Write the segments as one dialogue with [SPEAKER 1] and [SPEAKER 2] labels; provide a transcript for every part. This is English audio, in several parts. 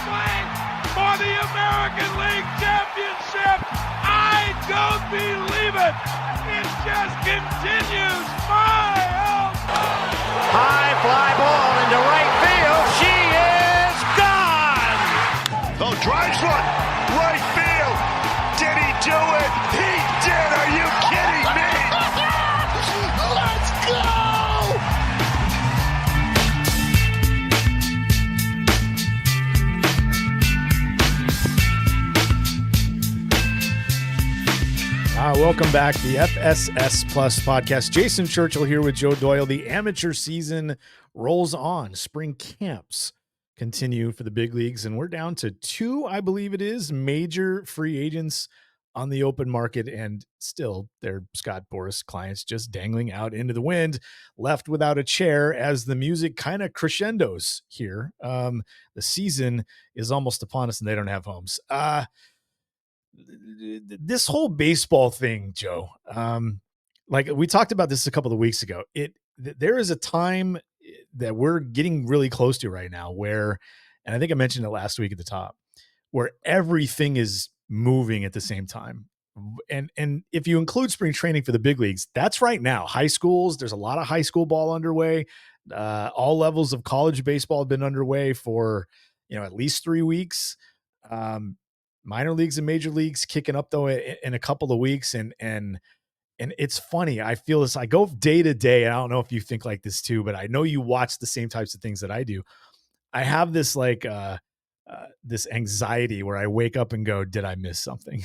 [SPEAKER 1] playing for the American League Championship. I don't believe it. It just continues.
[SPEAKER 2] High fly ball into right field. She is gone.
[SPEAKER 3] Oh, drives one. Right field. Did he do it? He did. Are you kidding me? Let's go.
[SPEAKER 4] Welcome back to the FSS Plus podcast. Jason Churchill here with Joe Doyle. The amateur season rolls on. Spring camps continue for the big leagues, and we're down to 2, I believe it is, major free agents on the open market, and still they're Scott Boras clients just dangling out into the wind, left without a chair as the music kind of crescendos here. The season is almost upon us, and they don't have homes. This whole baseball thing, Joe, like we talked about this a couple of weeks ago, there is a time that we're getting really close to right now where, and I think I mentioned it last week at the top, where everything is moving at the same time. And if you include spring training for the big leagues, that's right now. High schools, there's a lot of high school ball underway. All levels of college baseball have been underway for, at least 3 weeks. Minor leagues and major leagues kicking up though in a couple of weeks. And it's funny. I feel this, I go day to day. And I don't know if you think like this too, but I know you watch the same types of things that I do. I have this this anxiety where I wake up and go, did I miss something?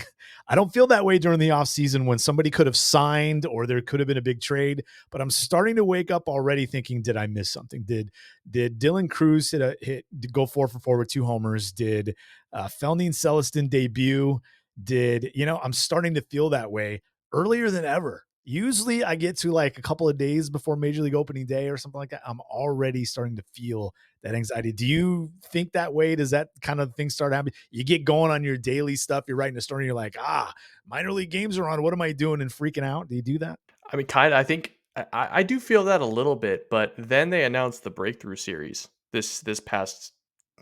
[SPEAKER 4] I don't feel that way during the off season when somebody could have signed or there could have been a big trade, but I'm starting to wake up already thinking, did I miss something? Did Dylan Cruz go 4 for 4 with 2 homers? Did Felning Celestin debut? I'm starting to feel that way earlier than ever. Usually I get to like a couple of days before Major League Opening Day or something like that. I'm already starting to feel that anxiety. Do you think that way? Does that kind of thing start happening? You get going on your daily stuff. You're writing a story. And you're like, minor league games are on. What am I doing? And freaking out. Do you do that?
[SPEAKER 5] I mean, kind of. I think I do feel that a little bit, but then they announced the Breakthrough Series this past,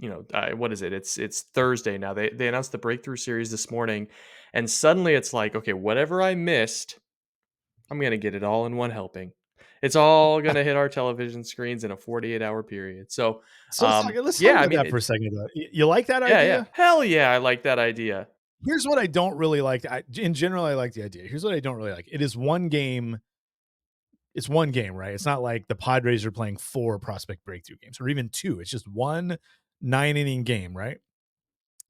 [SPEAKER 5] what is it? It's Thursday now. They announced the Breakthrough Series this morning, and suddenly it's like, okay, whatever I missed, I'm gonna get it all in one helping. It's all gonna hit our television screens in a 48-hour period. So,
[SPEAKER 4] let's talk about that for a second. Though. You like that idea?
[SPEAKER 5] Yeah, hell yeah, I like that idea.
[SPEAKER 4] Here's what I don't really like. In general, I like the idea. Here's what I don't really like. It is one game. It's one game, right? It's not like the Padres are playing 4 prospect breakthrough games or even 2. It's just one 9-inning game, right?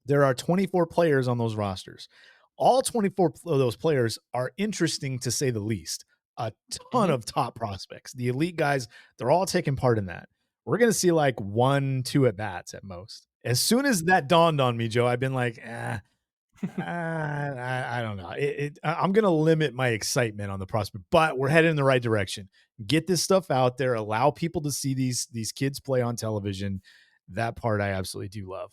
[SPEAKER 4] There are 24 players on those rosters. All 24 of those players are interesting to say the least. A ton of top prospects. The elite guys, they're all taking part in that. We're going to see like 1-2 at bats at most. As soon as that dawned on me, Joe, I've been like, I don't know. I'm going to limit my excitement on the prospect, but we're headed in the right direction. Get this stuff out there. Allow people to see these kids play on television. That part I absolutely do love.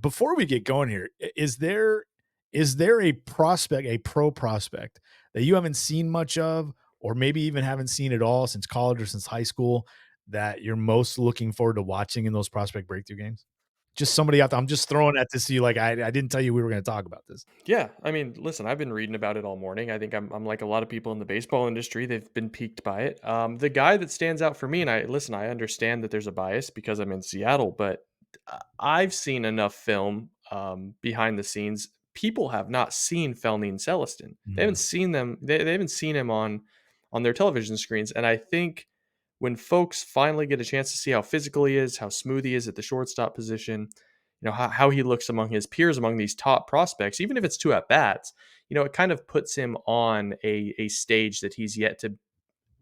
[SPEAKER 4] Before we get going here, is there a prospect, a pro prospect that you haven't seen much of, or maybe even haven't seen at all since college or since high school that you're most looking forward to watching in those prospect breakthrough games? Just somebody out there. I'm just throwing at this to you. Like I didn't tell you we were going to talk about this.
[SPEAKER 5] Yeah. I mean, listen, I've been reading about it all morning. I think I'm like a lot of people in the baseball industry. They've been piqued by it. The guy that stands out for me, and I understand that there's a bias because I'm in Seattle, but I've seen enough film behind the scenes. People have not seen Felning Celestin. They haven't seen them. They haven't seen him on their television screens. And I think when folks finally get a chance to see how physical he is, how smooth he is at the shortstop position, how he looks among his peers, among these top prospects, even if it's 2 at bats, it kind of puts him on a stage that he's yet to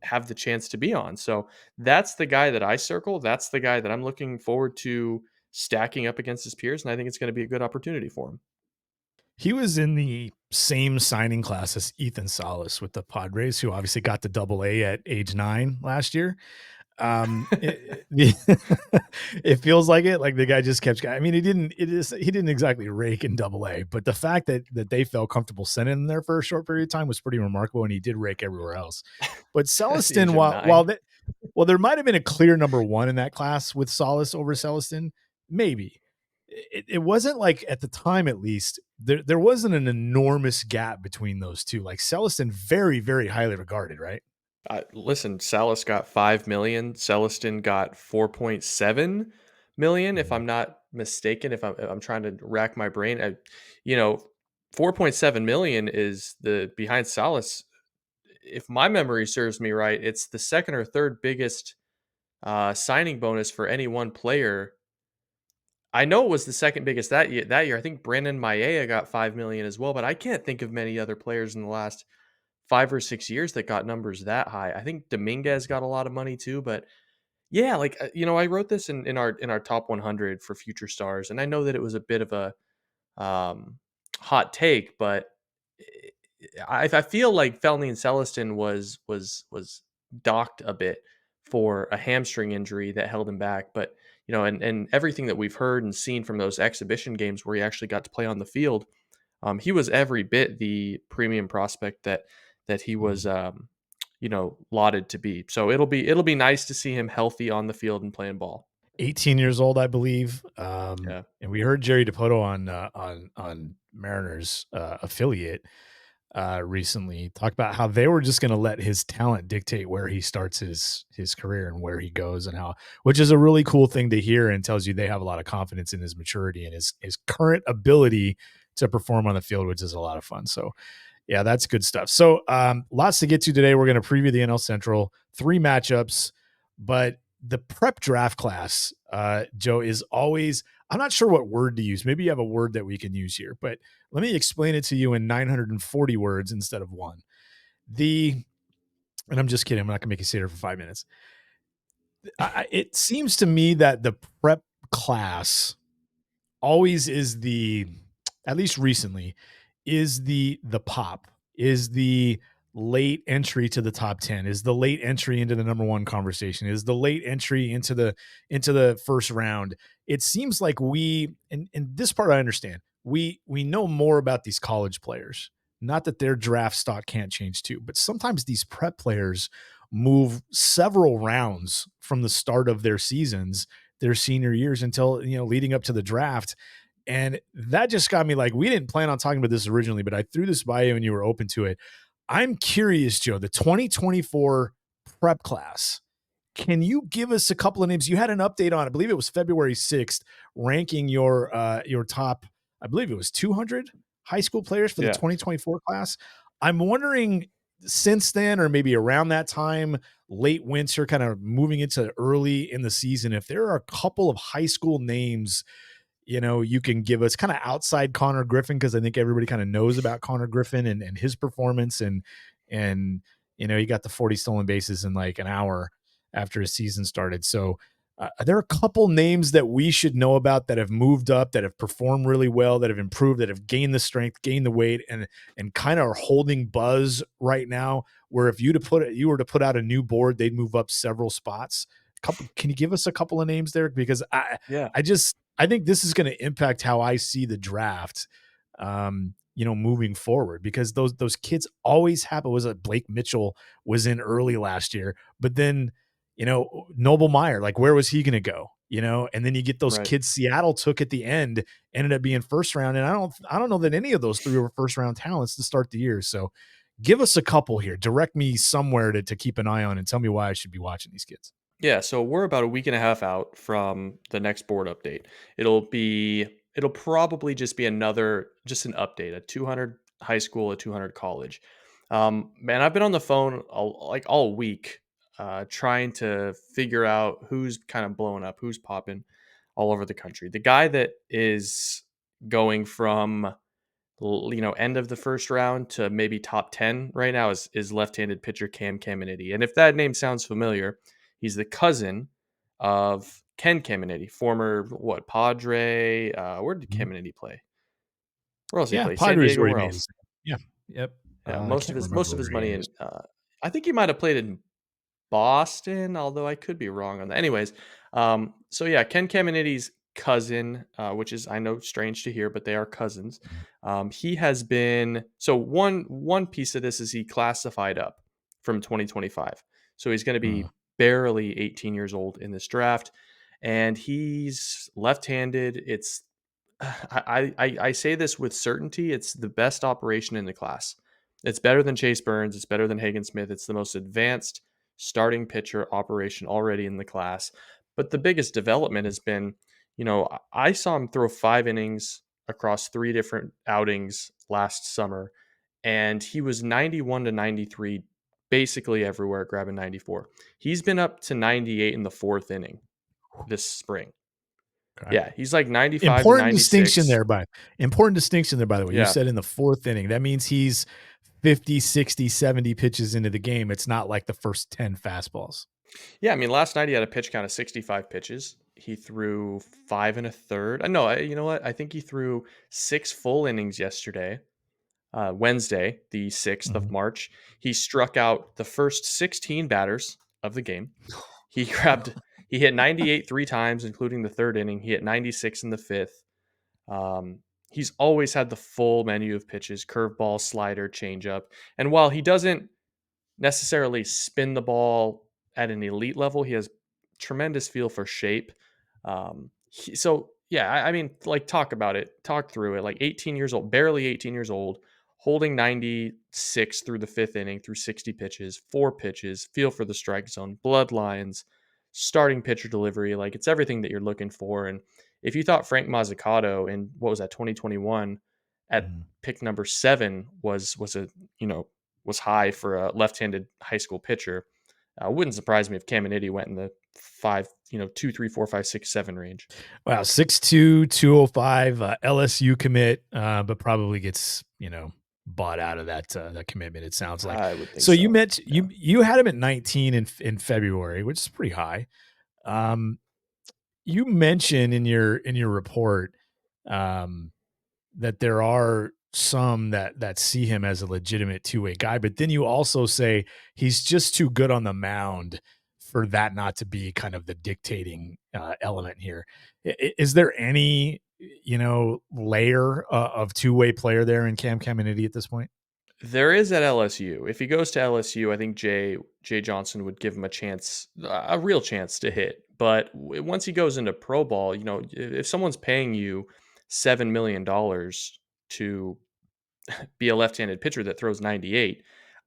[SPEAKER 5] have the chance to be on. So that's the guy that I circle. That's the guy that I'm looking forward to stacking up against his peers. And I think it's going to be a good opportunity for him.
[SPEAKER 4] He was in the same signing class as Ethan Salas with the Padres, who obviously got to Double-A at age 9 last year. It feels like it. Like the guy just kept. I mean, he didn't exactly rake in Double-A, but the fact that they felt comfortable sending him there for a short period of time was pretty remarkable, and he did rake everywhere else. But Celestin, while there might have been a clear number 1 in that class with Salas over Celestin, maybe. it wasn't like at the time, at least, there wasn't an enormous gap between those two. Like Celestin, very, very highly regarded, right?
[SPEAKER 5] Listen, Salas got 5 million. Celestin got 4.7 million, if
[SPEAKER 4] Mhm.
[SPEAKER 5] I'm not mistaken. If I'm trying to rack my brain, 4.7 million is the behind Salas. If my memory serves me right, it's the second or third biggest signing bonus for any one player. I know it was the second biggest that year. That year, I think Brandon Maia got 5 million as well, but I can't think of many other players in the last 5 or 6 years that got numbers that high. I think Dominguez got a lot of money too, but yeah, like I wrote this in our top 100 for future stars, and I know that it was a bit of a hot take, but I feel like Felny and Celestin was docked a bit for a hamstring injury that held him back. But and everything that we've heard and seen from those exhibition games where he actually got to play on the field, he was every bit the premium prospect that he was lauded to be. So it'll be nice to see him healthy on the field and playing ball.
[SPEAKER 4] 18 years old, I believe.
[SPEAKER 5] Yeah.
[SPEAKER 4] And we heard Jerry DePoto on Mariners affiliate recently talk about how they were just going to let his talent dictate where he starts his career and where he goes, and how, which is a really cool thing to hear, and tells you they have a lot of confidence in his maturity and his current ability to perform on the field, which is a lot of fun. So yeah, that's good stuff. So lots to get to today. We're going to preview the NL Central, 3 matchups, but the prep draft class, Joe, is always, I'm not sure what word to use. Maybe you have a word that we can use here, but let me explain it to you in 940 words instead of one. And I'm just kidding. I'm not going to make you sit here for 5 minutes. It seems to me that the prep class always is at least recently, is the pop, is the late entry to the top 10, is the late entry into the number one conversation, is the late entry into the first round. It seems like and this part I understand. We know more about these college players. Not that their draft stock can't change too, but sometimes these prep players move several rounds from the start of their seasons, their senior years, until leading up to the draft. And that just got me like, we didn't plan on talking about this originally, but I threw this by you and you were open to it. I'm curious, Joe, the 2024 prep class. Can you give us a couple of names? You had an update on, I believe it was February 6th, ranking your top, I believe it was 200 high school players for the
[SPEAKER 5] Yeah.
[SPEAKER 4] 2024 class. I'm wondering, since then, or maybe around that time, late winter, kind of moving into early in the season, if there are a couple of high school names you can give us, kind of outside Connor Griffin, because I think everybody kind of knows about Connor Griffin and his performance, and he got the 40 stolen bases in like an hour after his season started. So there are a couple names that we should know about that have moved up, that have performed really well, that have improved, that have gained the strength, gained the weight, and kind of are holding buzz right now, where if you were to put out a new board, they'd move up several spots. Can you give us a couple of names there? Because
[SPEAKER 5] Yeah.
[SPEAKER 4] I think this is going to impact how I see the draft, moving forward, because those kids always happen. Was it Blake Mitchell was in early last year, but then, Noble Meyer, like, where was he going to go? And then you get those
[SPEAKER 5] Right.
[SPEAKER 4] kids Seattle took at the end, ended up being first round. And I don't know that any of those 3 were first round talents to start the year. So give us a couple here, direct me somewhere to keep an eye on, and tell me why I should be watching these kids.
[SPEAKER 5] Yeah, so we're about a week and a half out from the next board update. It'll probably just be just an update, a 200 high school, a 200 college. Man, I've been on the phone all week, trying to figure out who's kind of blowing up, who's popping all over the country. The guy that is going from end of the first round to maybe top 10 right now is left-handed pitcher Cam Caminiti. And if that name sounds familiar, he's the cousin of Ken Caminiti, former Padre. Where did
[SPEAKER 4] Mhm.
[SPEAKER 5] Caminiti play? Where else did he
[SPEAKER 4] Yeah,
[SPEAKER 5] play? San
[SPEAKER 4] Padres
[SPEAKER 5] Diego.
[SPEAKER 4] where he
[SPEAKER 5] Where
[SPEAKER 4] made his
[SPEAKER 5] else?
[SPEAKER 4] name. Yeah, yep.
[SPEAKER 5] Yeah,
[SPEAKER 4] I
[SPEAKER 5] most of
[SPEAKER 4] can't
[SPEAKER 5] his
[SPEAKER 4] remember
[SPEAKER 5] most of
[SPEAKER 4] where
[SPEAKER 5] his
[SPEAKER 4] he
[SPEAKER 5] money
[SPEAKER 4] is.
[SPEAKER 5] in. I think he might have played in Boston, although I could be wrong on that. Anyways, so yeah, Ken Caminiti's cousin, which is, I know, strange to hear, but they are cousins. He has been, so one piece of this is he classified up from 2025, so he's going to
[SPEAKER 4] Uh,
[SPEAKER 5] be barely 18 years old in this draft, and he's left-handed. It's I say this with certainty. It's the best operation in the class. It's better than Chase Burns. It's better than Hagen Smith. It's the most advanced starting pitcher operation already in the class. But the biggest development has been, I saw him throw 5 innings across 3 different outings last summer, and he was 91 to 93 basically everywhere, grabbing 94. He's been up to 98 in the 4th inning this spring.
[SPEAKER 4] Okay.
[SPEAKER 5] Yeah, he's like 95 to
[SPEAKER 4] Important distinction
[SPEAKER 5] 96.
[SPEAKER 4] there, important distinction there, by the way. You
[SPEAKER 5] Yeah.
[SPEAKER 4] said in the 4th inning. That means he's 50, 60, 70 pitches into the game. It's not like the first 10 fastballs.
[SPEAKER 5] Yeah, I mean, last night he had a pitch count of 65 pitches. He threw 5 1/3. No, you know what? I think he threw 6 full innings yesterday, Wednesday, the 6th of
[SPEAKER 4] Mhm.
[SPEAKER 5] March. He struck out the first 16 batters of the game. He he hit 98 3 times, including the 3rd inning. He hit 96 in the 5th. He's always had the full menu of pitches: curveball, slider, changeup. And while he doesn't necessarily spin the ball at an elite level, he has tremendous feel for shape. So yeah, I mean, like, talk about it, talk through it. Like, 18 years old, barely 18 years old, holding 96 through the 5th inning, through 60 pitches, 4 pitches, feel for the strike zone, bloodlines, starting pitcher delivery. Like, it's everything that you're looking for. And if you thought Frank Mazzucato in, what was that, 2021 at
[SPEAKER 4] Mhm.
[SPEAKER 5] pick number 7 was a, was high for a left-handed high school pitcher, wouldn't surprise me if Caminiti went in the 5, 2, 3, 4, 5, 6, 7 range.
[SPEAKER 4] Wow, 6'2", 205, LSU commit, but probably gets, bought out of that commitment, it sounds like.
[SPEAKER 5] I would think
[SPEAKER 4] So you
[SPEAKER 5] so.
[SPEAKER 4] mentioned
[SPEAKER 5] Yeah.
[SPEAKER 4] you had him at 19 in February, which is pretty high. Um, you mentioned in your report um, that there are some that see him as a legitimate two-way guy, but then you also say he's just too good on the mound for that not to be kind of the dictating element here. Is there any layer of two-way player there in Cam Caminiti at this point?
[SPEAKER 5] There is at LSU. If he goes to LSU, I think Jay Johnson would give him a chance, a real chance to hit. But once he goes into pro ball, if someone's paying you $7 million to be a left-handed pitcher that throws 98,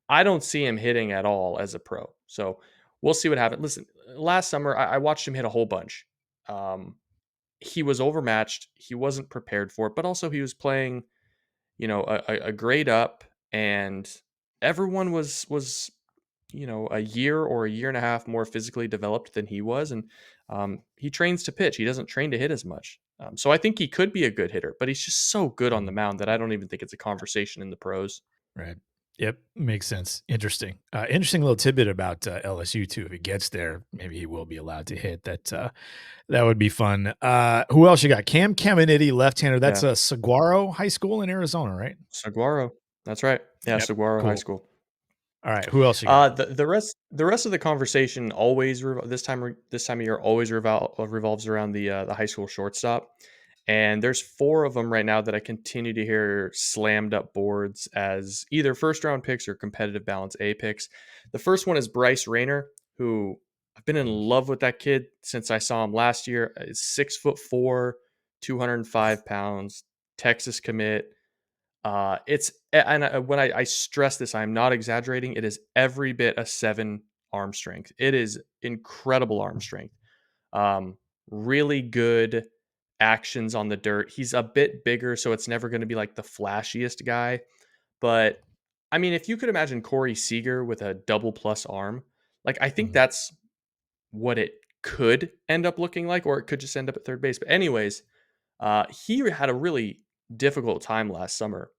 [SPEAKER 5] I don't see him hitting at all as a pro. So we'll see what happens. Listen, last summer I watched him hit a whole bunch. Um, he was overmatched. He wasn't prepared for it, but also he was playing, a grade up, and everyone was a year or a year and a half more physically developed than he was, and he trains to pitch. He doesn't train to hit as much. So I think he could be a good hitter, but he's just so good on the
[SPEAKER 4] Mhm.
[SPEAKER 5] mound that I don't even think it's a conversation in the pros.
[SPEAKER 4] Right. Yep. Makes sense. Interesting. Interesting little tidbit about LSU too. If he gets there, maybe he will be allowed to hit. That would be fun. Who else you got? Cam Caminiti, left-hander. That's
[SPEAKER 5] Yeah,
[SPEAKER 4] a Saguaro High School in Arizona, right?
[SPEAKER 5] Saguaro. That's right. Yeah,
[SPEAKER 4] Yep.
[SPEAKER 5] Saguaro High
[SPEAKER 4] Cool.
[SPEAKER 5] School.
[SPEAKER 4] All right. Who else you got?
[SPEAKER 5] The rest of the conversation always this time of year always revolves around the high school shortstop, and there's 4 of them right now that I continue to hear slammed up boards as either first round picks or competitive balance A picks. The first one is Bryce Rayner, who I've been in love with that kid since I saw him last year. He's 6'4", 205 pounds, Texas commit. It's and when I stress this, I'm not exaggerating. It is every bit a 7 arm strength. It is incredible arm strength. Um, Really good actions on the dirt. He's a bit bigger, so it's never going to be like the flashiest guy. But I mean, if you could imagine Corey Seager with a double plus arm, like, I think
[SPEAKER 4] Mhm.
[SPEAKER 5] that's what it could end up looking like, or it could just end up at third base. But anyways, he had a really difficult time last summer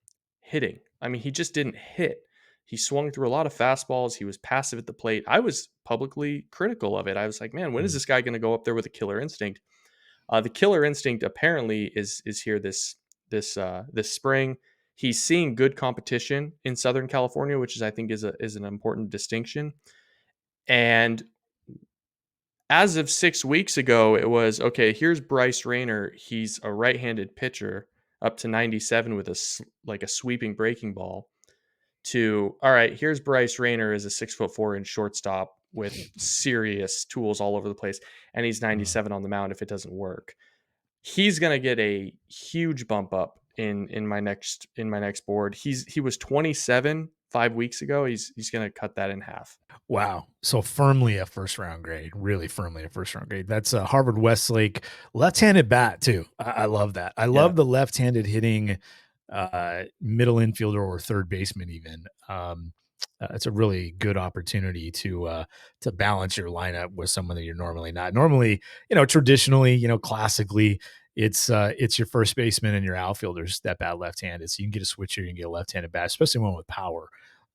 [SPEAKER 5] hitting. I mean, he just didn't hit. He swung through a lot of fastballs. He was passive at the plate. I was publicly critical of it. I was like, man, when is
[SPEAKER 4] Mhm.
[SPEAKER 5] this guy going to go up there with a killer instinct? The killer instinct apparently is here this spring. He's seeing good competition in Southern California, which I think is an important distinction. And as of 6 weeks ago, it was okay. Here's Bryce Rayner. He's a right-handed pitcher, up to 97 with like a sweeping breaking ball. To, all right, here's Bryce Rayner as a 6'4" shortstop with serious tools all over the place, and he's
[SPEAKER 4] Mhm.
[SPEAKER 5] 97 on the mound if it doesn't work. He's gonna get a huge bump up in my next board. He was 27 5 weeks ago. He's gonna cut that in half.
[SPEAKER 4] Wow. So firmly a first round grade, really firmly a first round grade. That's a Harvard Westlake left-handed bat too. I love that. I
[SPEAKER 5] Yeah.
[SPEAKER 4] love the left-handed hitting middle infielder or third baseman even. It's a really good opportunity to balance your lineup with someone that you're normally not. Normally, traditionally, classically, it's your first baseman and your outfielders that bat left-handed. So you can get a switcher, you can get a left-handed bat, especially one with power.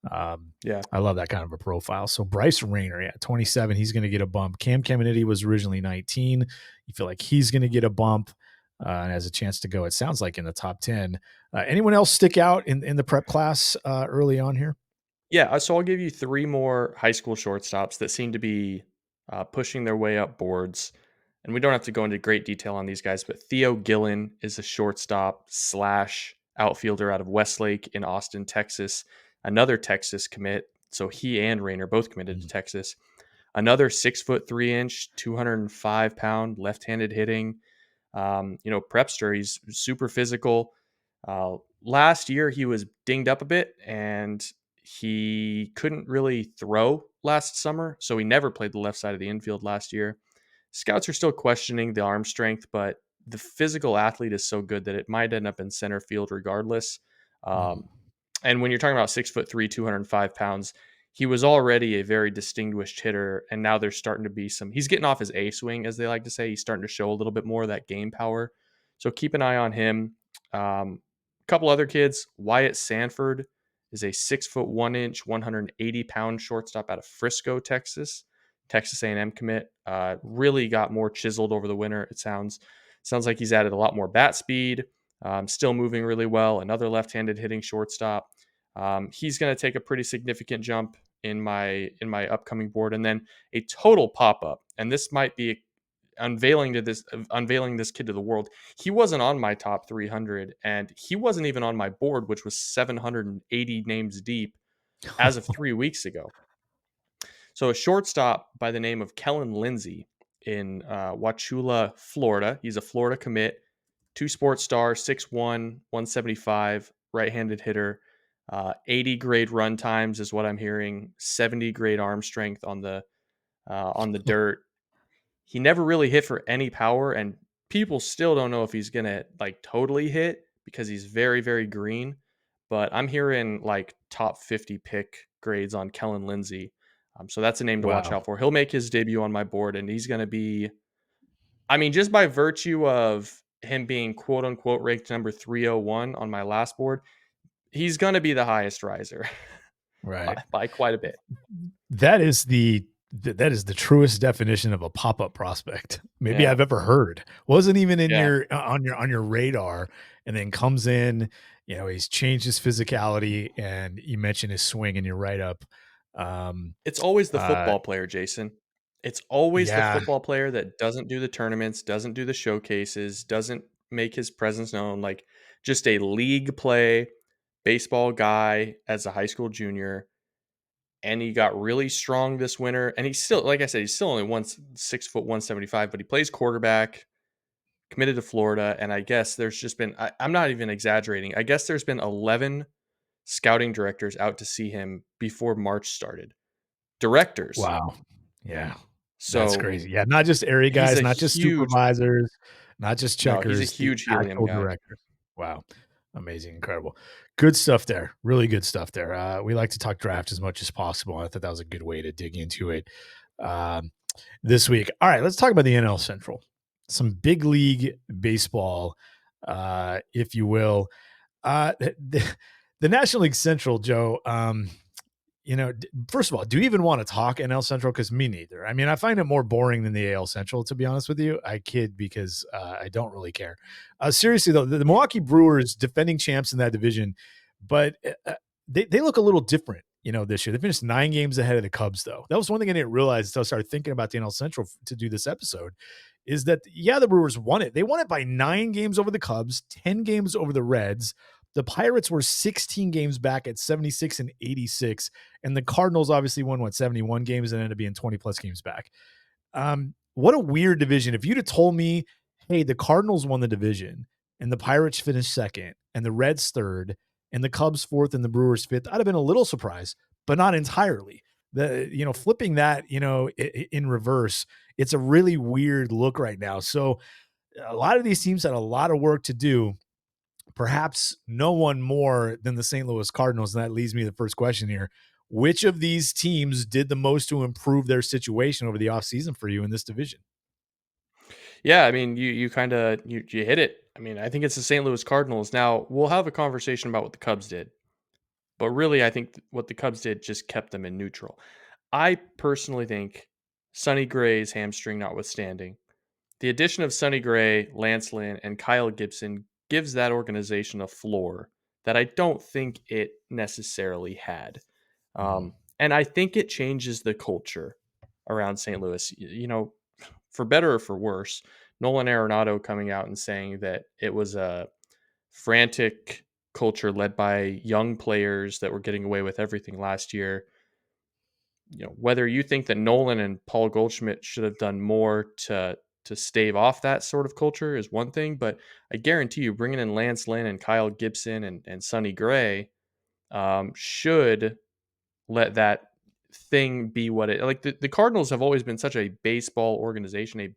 [SPEAKER 4] Um,
[SPEAKER 5] Yeah.
[SPEAKER 4] I love that kind of a profile. So Bryce Rayner, 27, he's going to get a bump. Cam Caminiti was originally 19. You feel like he's going to get a bump and has a chance to go, it sounds like, in the top 10. Anyone else stick out in the prep class early on here?
[SPEAKER 5] Yeah, so I'll give you 3 more high school shortstops that seem to be, pushing their way up boards, and we don't have to go into great detail on these guys, but Theo Gillen is a shortstop slash outfielder out of Westlake in Austin, Texas, another Texas commit, so he and Rayner both committed to Texas. Another 6 foot 3 inch, 205-pound left-handed hitting, prepster. He's super physical. Last year he was dinged up a bit and he couldn't really throw last summer, so he never played the left side of the infield last year. Scouts are still questioning the arm strength, but the physical athlete is so good that it might end up in center field regardless. Um, and when you're talking about 6'3", 205 pounds, he was already a very distinguished hitter, and now there's starting to be he's getting off his A swing, as they like to say. He's starting to show a little bit more of that game power. So keep an eye on him. A couple other kids. Wyatt Sanford is a 6'1", 180-pound shortstop out of Frisco, Texas. Texas A&M commit. Really got more chiseled over the winter. It sounds like he's added a lot more bat speed. Still moving really well. Another left-handed hitting shortstop. He's going to take a pretty significant jump in my upcoming board, and then a total pop up. And this might be unveiling this kid to the world. He wasn't on my top 300, and he wasn't even on my board, which was 780 names deep as of 3 weeks ago. So a shortstop by the name of Kellen Lindsay in Wauchula, Florida. He's a Florida commit, 2 sports star, 6'1", 175, right-handed hitter. 80 grade run times is what I'm hearing. 70 grade arm strength on the dirt. He never really hit for any power, and people still don't know if he's gonna like totally hit because he's very, very green. But I'm hearing like top 50 pick grades on Kellen Lindsay. So that's a name to watch
[SPEAKER 4] Wow.
[SPEAKER 5] out for. He'll make his debut on my board, and he's going to be, I mean, just by virtue of him being quote unquote ranked number 301 on my last board, he's going to be the highest riser
[SPEAKER 4] Right.
[SPEAKER 5] by quite a bit.
[SPEAKER 4] That is the truest definition of a pop-up prospect maybe
[SPEAKER 5] Yeah.
[SPEAKER 4] I've ever heard. Wasn't even in
[SPEAKER 5] Yeah.
[SPEAKER 4] your on your radar, and then comes in, he's changed his physicality, and you mentioned his swing in your write-up.
[SPEAKER 5] It's always the football player, Jason. It's always the
[SPEAKER 4] Yeah.
[SPEAKER 5] football player that doesn't do the tournaments, doesn't do the showcases, doesn't make his presence known, like just a league play baseball guy as a high school junior. And he got really strong this winter. And he's still, like I said, he's still only 6 foot 175, but he plays quarterback, committed to Florida. And I guess there's just been, I'm not even exaggerating. I guess there's been 11 scouting directors out to see him before March started. Directors.
[SPEAKER 4] Wow. Yeah. That's
[SPEAKER 5] So
[SPEAKER 4] crazy. Yeah, not just area
[SPEAKER 5] he's
[SPEAKER 4] guys,
[SPEAKER 5] a
[SPEAKER 4] not just
[SPEAKER 5] huge,
[SPEAKER 4] supervisors, not just
[SPEAKER 5] no, he's a
[SPEAKER 4] checkers, the
[SPEAKER 5] huge helium
[SPEAKER 4] actual
[SPEAKER 5] guy.
[SPEAKER 4] directors. Wow. Amazing, incredible. Good stuff there. Really good stuff there. We like to talk draft as much as possible. I thought that was a good way to dig into it this week. All right, let's talk about the NL Central. Some big league baseball, if you will. The National League Central, Joe, first of all, do you even want to talk NL Central? Because me neither. I mean, I find it more boring than the AL Central, to be honest with you. I kid because I don't really care. Seriously, though, the Milwaukee Brewers, defending champs in that division, but they look a little different, this year. They finished 9 games ahead of the Cubs, though. That was one thing I didn't realize until I started thinking about the NL Central to do this episode, is that, the Brewers won it. They won it by 9 games over the Cubs, 10 games over the Reds. The Pirates were 16 games back at 76 and 86. And the Cardinals obviously won, 71 games and ended up being 20-plus games back. What a weird division. If you'd have told me, hey, the Cardinals won the division and the Pirates finished second and the Reds third and the Cubs fourth and the Brewers fifth, I'd have been a little surprised, but not entirely. Flipping that, in reverse, it's a really weird look right now. So a lot of these teams had a lot of work to do. Perhaps no one more than the St. Louis Cardinals. And that leads me to the first question here. Which of these teams did the most to improve their situation over the offseason for you in this division?
[SPEAKER 5] Yeah, I mean, you kind of you hit it. I mean, I think it's the St. Louis Cardinals. Now we'll have a conversation about what the Cubs did, but really, I think what the Cubs did just kept them in neutral. I personally think Sonny Gray's hamstring notwithstanding, the addition of Sonny Gray, Lance Lynn, and Kyle Gibson gives that organization a floor that I don't think it necessarily had.
[SPEAKER 4] Mm,
[SPEAKER 5] And I think it changes the culture around St. Louis. For better or for worse, Nolan Arenado coming out and saying that it was a frantic culture led by young players that were getting away with everything last year. Whether you think that Nolan and Paul Goldschmidt should have done more to stave off that sort of culture is one thing, but I guarantee you, bringing in Lance Lynn and Kyle Gibson and Sonny Gray should let that thing be what it like. The Cardinals have always been such a baseball organization,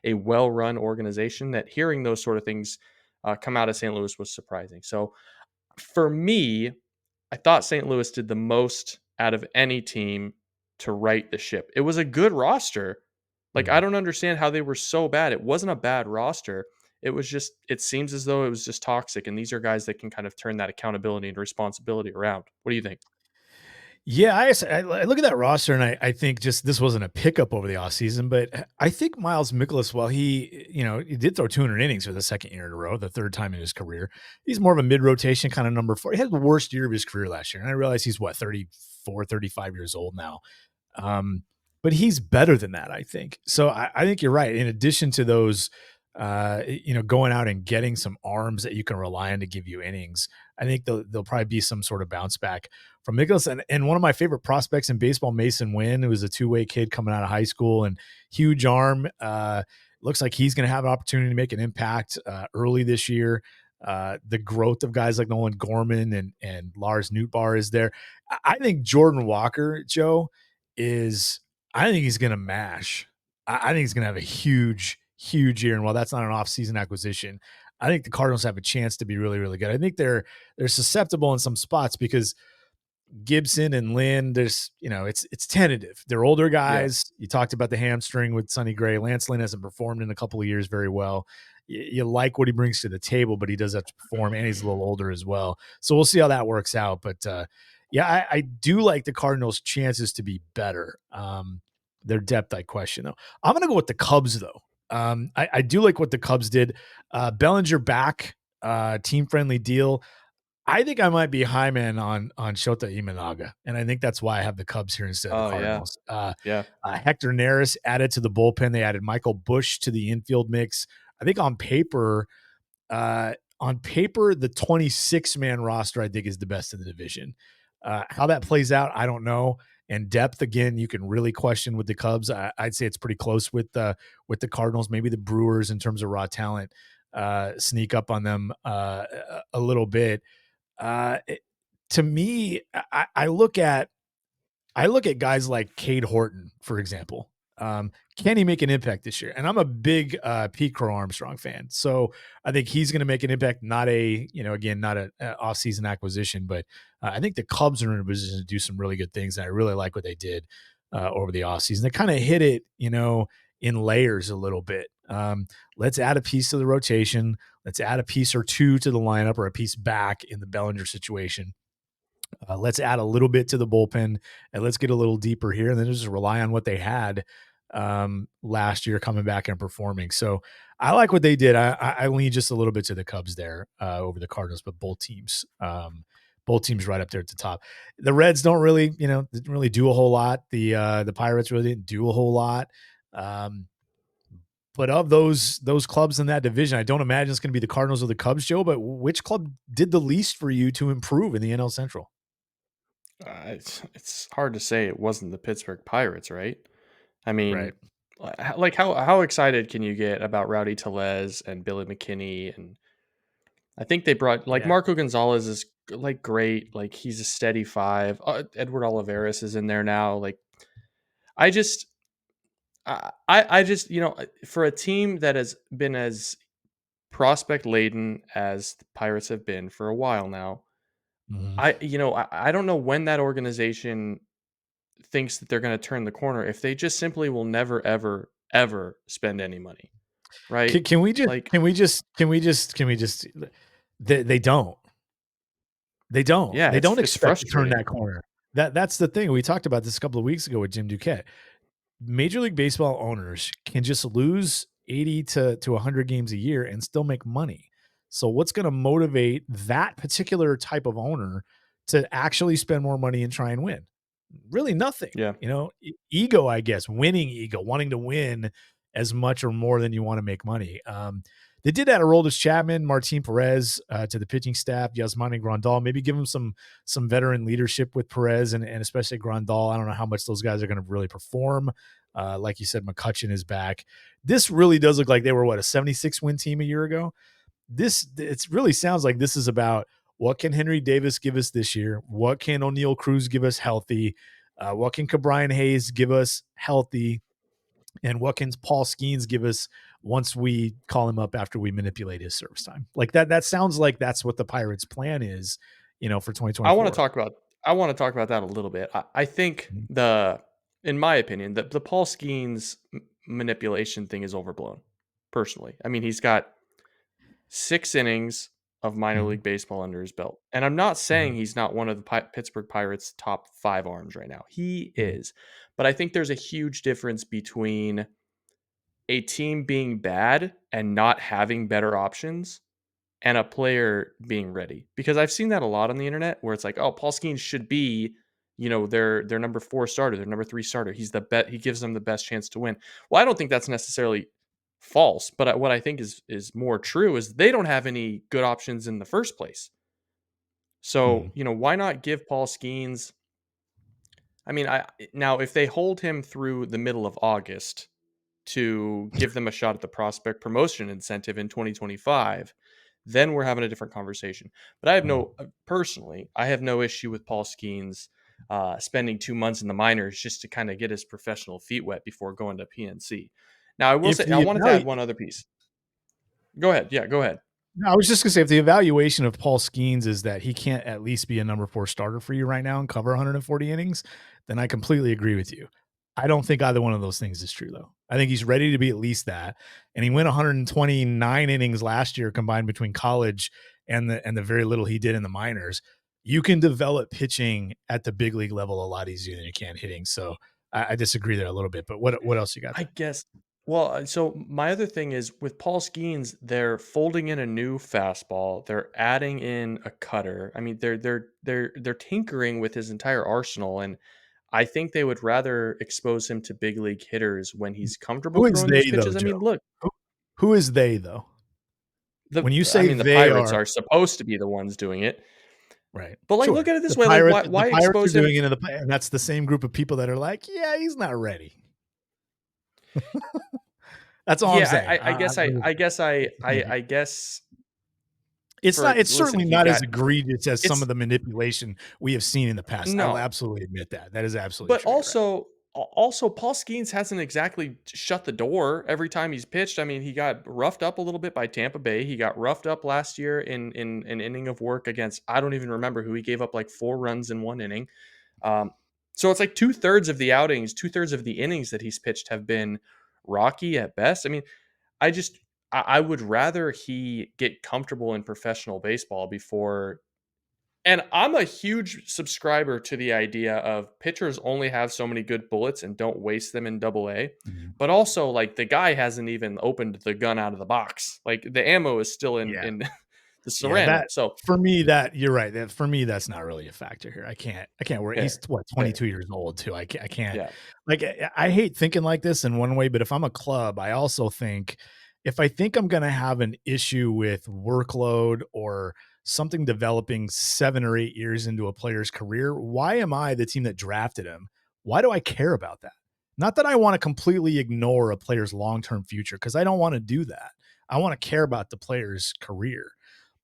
[SPEAKER 5] a well-run organization, that hearing those sort of things come out of St. Louis was surprising. So for me, I thought St. Louis did the most out of any team to right the ship. It was a good roster. Like, I
[SPEAKER 4] mm.
[SPEAKER 5] don't understand how they were so bad. It wasn't a bad roster. It was just, it seems as though it was just toxic. And these are guys that can kind of turn that accountability and responsibility around. What do you think?
[SPEAKER 4] Yeah, I look at that roster and I think just this wasn't a pickup over the offseason, but I think Miles Mikolas, while he did throw 200 innings for the second year in a row, the third time in his career, he's more of a mid rotation kind of number four. He had the worst year of his career last year. And I realize he's 34, 35 years old now. Um, but he's better than that, I think. So I think you're right. In addition to those, going out and getting some arms that you can rely on to give you innings, I think there'll probably be some sort of bounce back from Nicholas. And one of my favorite prospects in baseball, Mason Wynn, who was a two-way kid coming out of high school and huge arm. Looks like he's going to have an opportunity to make an impact early this year. The growth of guys like Nolan Gorman and Lars Nootbaar is there. I think Jordan Walker, Joe, I think he's going to mash. I think he's going to have a huge, huge year. And while that's not an off-season acquisition, I think the Cardinals have a chance to be really, really good. I think they're susceptible in some spots because Gibson and Lynn, it's tentative. They're older
[SPEAKER 5] Yeah.
[SPEAKER 4] guys. You talked about the hamstring with Sonny Gray. Lance Lynn hasn't performed in a couple of years very well. You like what he brings to the table, but he does have to perform, and he's a little older as well. So we'll see how that works out. But yeah, I do like the Cardinals' chances to be better. Their depth, I question though. I'm going to go with the Cubs though. I do like what the Cubs did. Bellinger back, team friendly deal. I think I might be high man on Shota Imanaga, and I think that's why I have the Cubs here instead of the
[SPEAKER 5] Oh, yeah.
[SPEAKER 4] Cardinals.
[SPEAKER 5] Yeah.
[SPEAKER 4] Hector Neris added to the bullpen. They added Michael Busch to the infield mix. I think on paper, the 26-man roster I think is the best in the division. How that plays out, I don't know. And depth, again, you can really question with the Cubs. I'd say it's pretty close with the Cardinals. Maybe the Brewers in terms of raw talent sneak up on them a little bit. Uh, it- to me, I look at guys like Cade Horton, for example. Can he make an impact this year? And I'm a big Pete Crow Armstrong fan, so I think he's going to make an impact. Not not a off-season acquisition, but I think the Cubs are in a position to do some really good things, and I really like what they did over the offseason. They kind of hit it, in layers a little bit. Let's add a piece to the rotation. Let's add a piece or two to the lineup, or a piece back in the Bellinger situation. Let's add a little bit to the bullpen and let's get a little deeper here, and then just rely on what they had last year coming back and performing. So I like what they did. I lean just a little bit to the Cubs there over the Cardinals, but both teams right up there at the top. The Reds didn't really do a whole lot. The Pirates really didn't do a whole lot. Um, but of those clubs in that division, I don't imagine it's going to be the Cardinals or the Cubs, Joe. But which club did the least for you to improve in the NL Central?
[SPEAKER 5] It's hard to say it wasn't the Pittsburgh Pirates, right? I mean,
[SPEAKER 4] Right.
[SPEAKER 5] like how excited can you get about Rowdy Tellez and Billy McKinney? And I think they brought like
[SPEAKER 4] Yeah.
[SPEAKER 5] Marco Gonzalez is like great, like he's a steady five. Edward Olivares is in there now. Like I just I just for a team that has been as prospect laden as the Pirates have been for a while now,
[SPEAKER 4] Mhm.
[SPEAKER 5] I don't know when that organization thinks that they're going to turn the corner if they just simply will never ever spend any money, right?
[SPEAKER 4] Can we just
[SPEAKER 5] Like,
[SPEAKER 4] they don't. They don't.
[SPEAKER 5] yeah,
[SPEAKER 4] They don't
[SPEAKER 5] it's
[SPEAKER 4] expect to turn
[SPEAKER 5] frustrating.
[SPEAKER 4] that corner. That's the thing. We talked about this a couple of weeks ago with Jim Duquette. Major League Baseball owners can just lose 80 to 100 games a year and still make money. So what's going to motivate that particular type of owner to actually spend more money and try and win? Really nothing.
[SPEAKER 5] Yeah.
[SPEAKER 4] Ego, I guess, winning ego, wanting to win as much or more than you want to make money. They did that. Aroldis Chapman, Martin Perez to the pitching staff, Yasmani Grandal. Maybe give them some veteran leadership with Perez and especially Grandal. I don't know how much those guys are going to really perform. Like you said, McCutchen is back. This really does look like they were a 76 win team a year ago. It really sounds like this is about what can Henry Davis give us this year? What can O'Neal Cruz give us healthy? What can Cabrian Hayes give us healthy? And what can Paul Skeens give us once we call him up after we manipulate his service time? Like that sounds like that's what the Pirates' plan is, for
[SPEAKER 5] I want to
[SPEAKER 4] 2024.
[SPEAKER 5] talk about that a little bit. I think
[SPEAKER 4] Mhm.
[SPEAKER 5] in my opinion, the Paul Skeens manipulation thing is overblown. Personally, I mean, he's got 6 innings of minor
[SPEAKER 4] Mhm.
[SPEAKER 5] league baseball under his belt, and I'm not saying
[SPEAKER 4] Mhm.
[SPEAKER 5] he's not one of the Pittsburgh Pirates' top 5 arms right now. He
[SPEAKER 4] Mhm.
[SPEAKER 5] is, but I think there's a huge difference between a team being bad and not having better options and a player being ready. Because I've seen that a lot on the internet where it's like, oh, Paul Skeens should be, their number 4 starter, their number 3 starter. He's the bet. He gives them the best chance to win. Well, I don't think that's necessarily false, but what I think is more true is they don't have any good options in the first place. So,
[SPEAKER 4] Mhm.
[SPEAKER 5] why not give Paul Skeens? I mean, now if they hold him through the middle of August to give them a shot at the prospect promotion incentive in 2025, then we're having a different conversation. But
[SPEAKER 4] Mhm.
[SPEAKER 5] personally, I have no issue with Paul Skeens spending 2 months in the minors just to kind of get his professional feet wet before going to PNC. Now, I will
[SPEAKER 4] If
[SPEAKER 5] say, I
[SPEAKER 4] the
[SPEAKER 5] wanted to add one other piece. Go ahead. Yeah, go ahead.
[SPEAKER 4] No, I was just gonna say if the evaluation of Paul Skeens is that he can't at least be a number 4 starter for you right now and cover 140 innings, then I completely agree with you. I don't think either one of those things is true though. I think he's ready to be at least that. And he went 129 innings last year combined between college and the very little he did in the minors. You can develop pitching at the big league level a lot easier than you can hitting. So I disagree there a little bit. But what else you got
[SPEAKER 5] I
[SPEAKER 4] there?
[SPEAKER 5] guess. Well, so my other thing is with Paul Skeens, they're folding in a new fastball. They're adding in a cutter. I mean, they're tinkering with his entire arsenal, and I think they would rather expose him to big league hitters when he's comfortable
[SPEAKER 4] Who is
[SPEAKER 5] throwing those
[SPEAKER 4] they though,
[SPEAKER 5] pitches. I mean,
[SPEAKER 4] Joe?
[SPEAKER 5] look,
[SPEAKER 4] Who, who is they though? When you
[SPEAKER 5] I
[SPEAKER 4] say
[SPEAKER 5] mean, the
[SPEAKER 4] they
[SPEAKER 5] Pirates
[SPEAKER 4] are
[SPEAKER 5] are supposed to be the ones doing it,
[SPEAKER 4] right,
[SPEAKER 5] but like, look
[SPEAKER 4] sure.
[SPEAKER 5] at it
[SPEAKER 4] The
[SPEAKER 5] this way: like,
[SPEAKER 4] Pirates
[SPEAKER 5] why
[SPEAKER 4] the
[SPEAKER 5] why
[SPEAKER 4] Pirates are
[SPEAKER 5] expose him?
[SPEAKER 4] doing it in and that's the same group of people that are like, "Yeah, he's not ready." That's all I'm
[SPEAKER 5] Yeah,
[SPEAKER 4] saying.
[SPEAKER 5] I guess
[SPEAKER 4] It's
[SPEAKER 5] listen,
[SPEAKER 4] certainly
[SPEAKER 5] he
[SPEAKER 4] not as
[SPEAKER 5] got
[SPEAKER 4] egregious as some of
[SPEAKER 5] it's
[SPEAKER 4] the manipulation we have seen in the past. I will
[SPEAKER 5] no.
[SPEAKER 4] absolutely admit that. That is absolutely
[SPEAKER 5] But
[SPEAKER 4] true, you're right.
[SPEAKER 5] also Paul Skeens hasn't exactly shut the door every time he's pitched. I mean, he got roughed up a little bit by Tampa Bay. He got roughed up last year in an inning of work against I don't even remember who. He gave up like 4 runs in one inning. Um, so it's like 2/3 of the outings, 2/3 of the innings that he's pitched have been rocky at best. I mean, I just I would rather he get comfortable in professional baseball before, and I'm a huge subscriber to the idea of pitchers only have so many good bullets and don't waste them in double A.
[SPEAKER 4] Mhm.
[SPEAKER 5] But also, like, the guy hasn't even opened the gun out of the box. Like, the ammo is still
[SPEAKER 4] Yeah.
[SPEAKER 5] in the
[SPEAKER 4] Yeah,
[SPEAKER 5] ceramic.
[SPEAKER 4] that
[SPEAKER 5] So,
[SPEAKER 4] for me, that you're right. That for me, that's not really a factor here. I can't worry. He's
[SPEAKER 5] fair,
[SPEAKER 4] what,
[SPEAKER 5] fair.
[SPEAKER 4] 22 years old too. I can't
[SPEAKER 5] Yeah.
[SPEAKER 4] like I hate thinking like this in one way, but if I'm a club, I also think if I think I'm gonna have an issue with workload or something developing 7 or 8 years into a player's career, why am I the team that drafted him? Why do I care about that? Not that I want to completely ignore a player's long-term future, because I don't want to do that. I want to care about the player's career.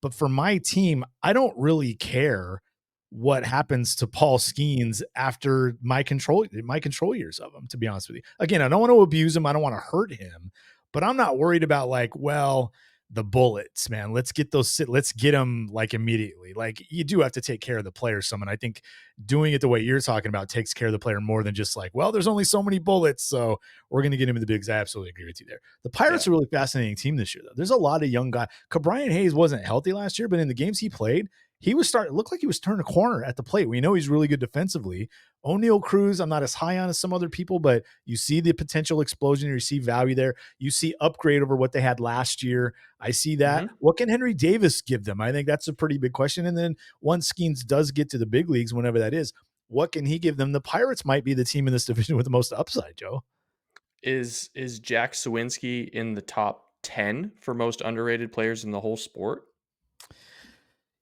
[SPEAKER 4] But for my team, I don't really care what happens to Paul Skeens after my control years of him, to be honest with you. Again, I don't want to abuse him. I don't want to hurt him, but I'm not worried about like, well, the bullets, man. Let's get them like immediately. Like you do have to take care of the player some. And I think doing it the way you're talking about takes care of the player more than just like, well, there's only so many bullets, so we're going to get him in the bigs. I absolutely agree with you there. The Pirates
[SPEAKER 5] Yeah.
[SPEAKER 4] are a really fascinating team this year, though. There's a lot of young guys. Brian Hayes wasn't healthy last year, but in the games he played, he was starting, looked like he was turning a corner at the plate. We know he's really good defensively. O'Neal Cruz, I'm not as high on as some other people, but you see the potential explosion. You see value there. You see upgrade over what they had last year. I see that.
[SPEAKER 5] Mm-hmm.
[SPEAKER 4] What can Henry Davis give them? I think that's a pretty big question. And then once Skeens does get to the big leagues, whenever that is, what can he give them? The Pirates might be the team in this division with the most upside, Joe.
[SPEAKER 5] Is Jack Sawinski in the top 10 for most underrated players in the whole sport?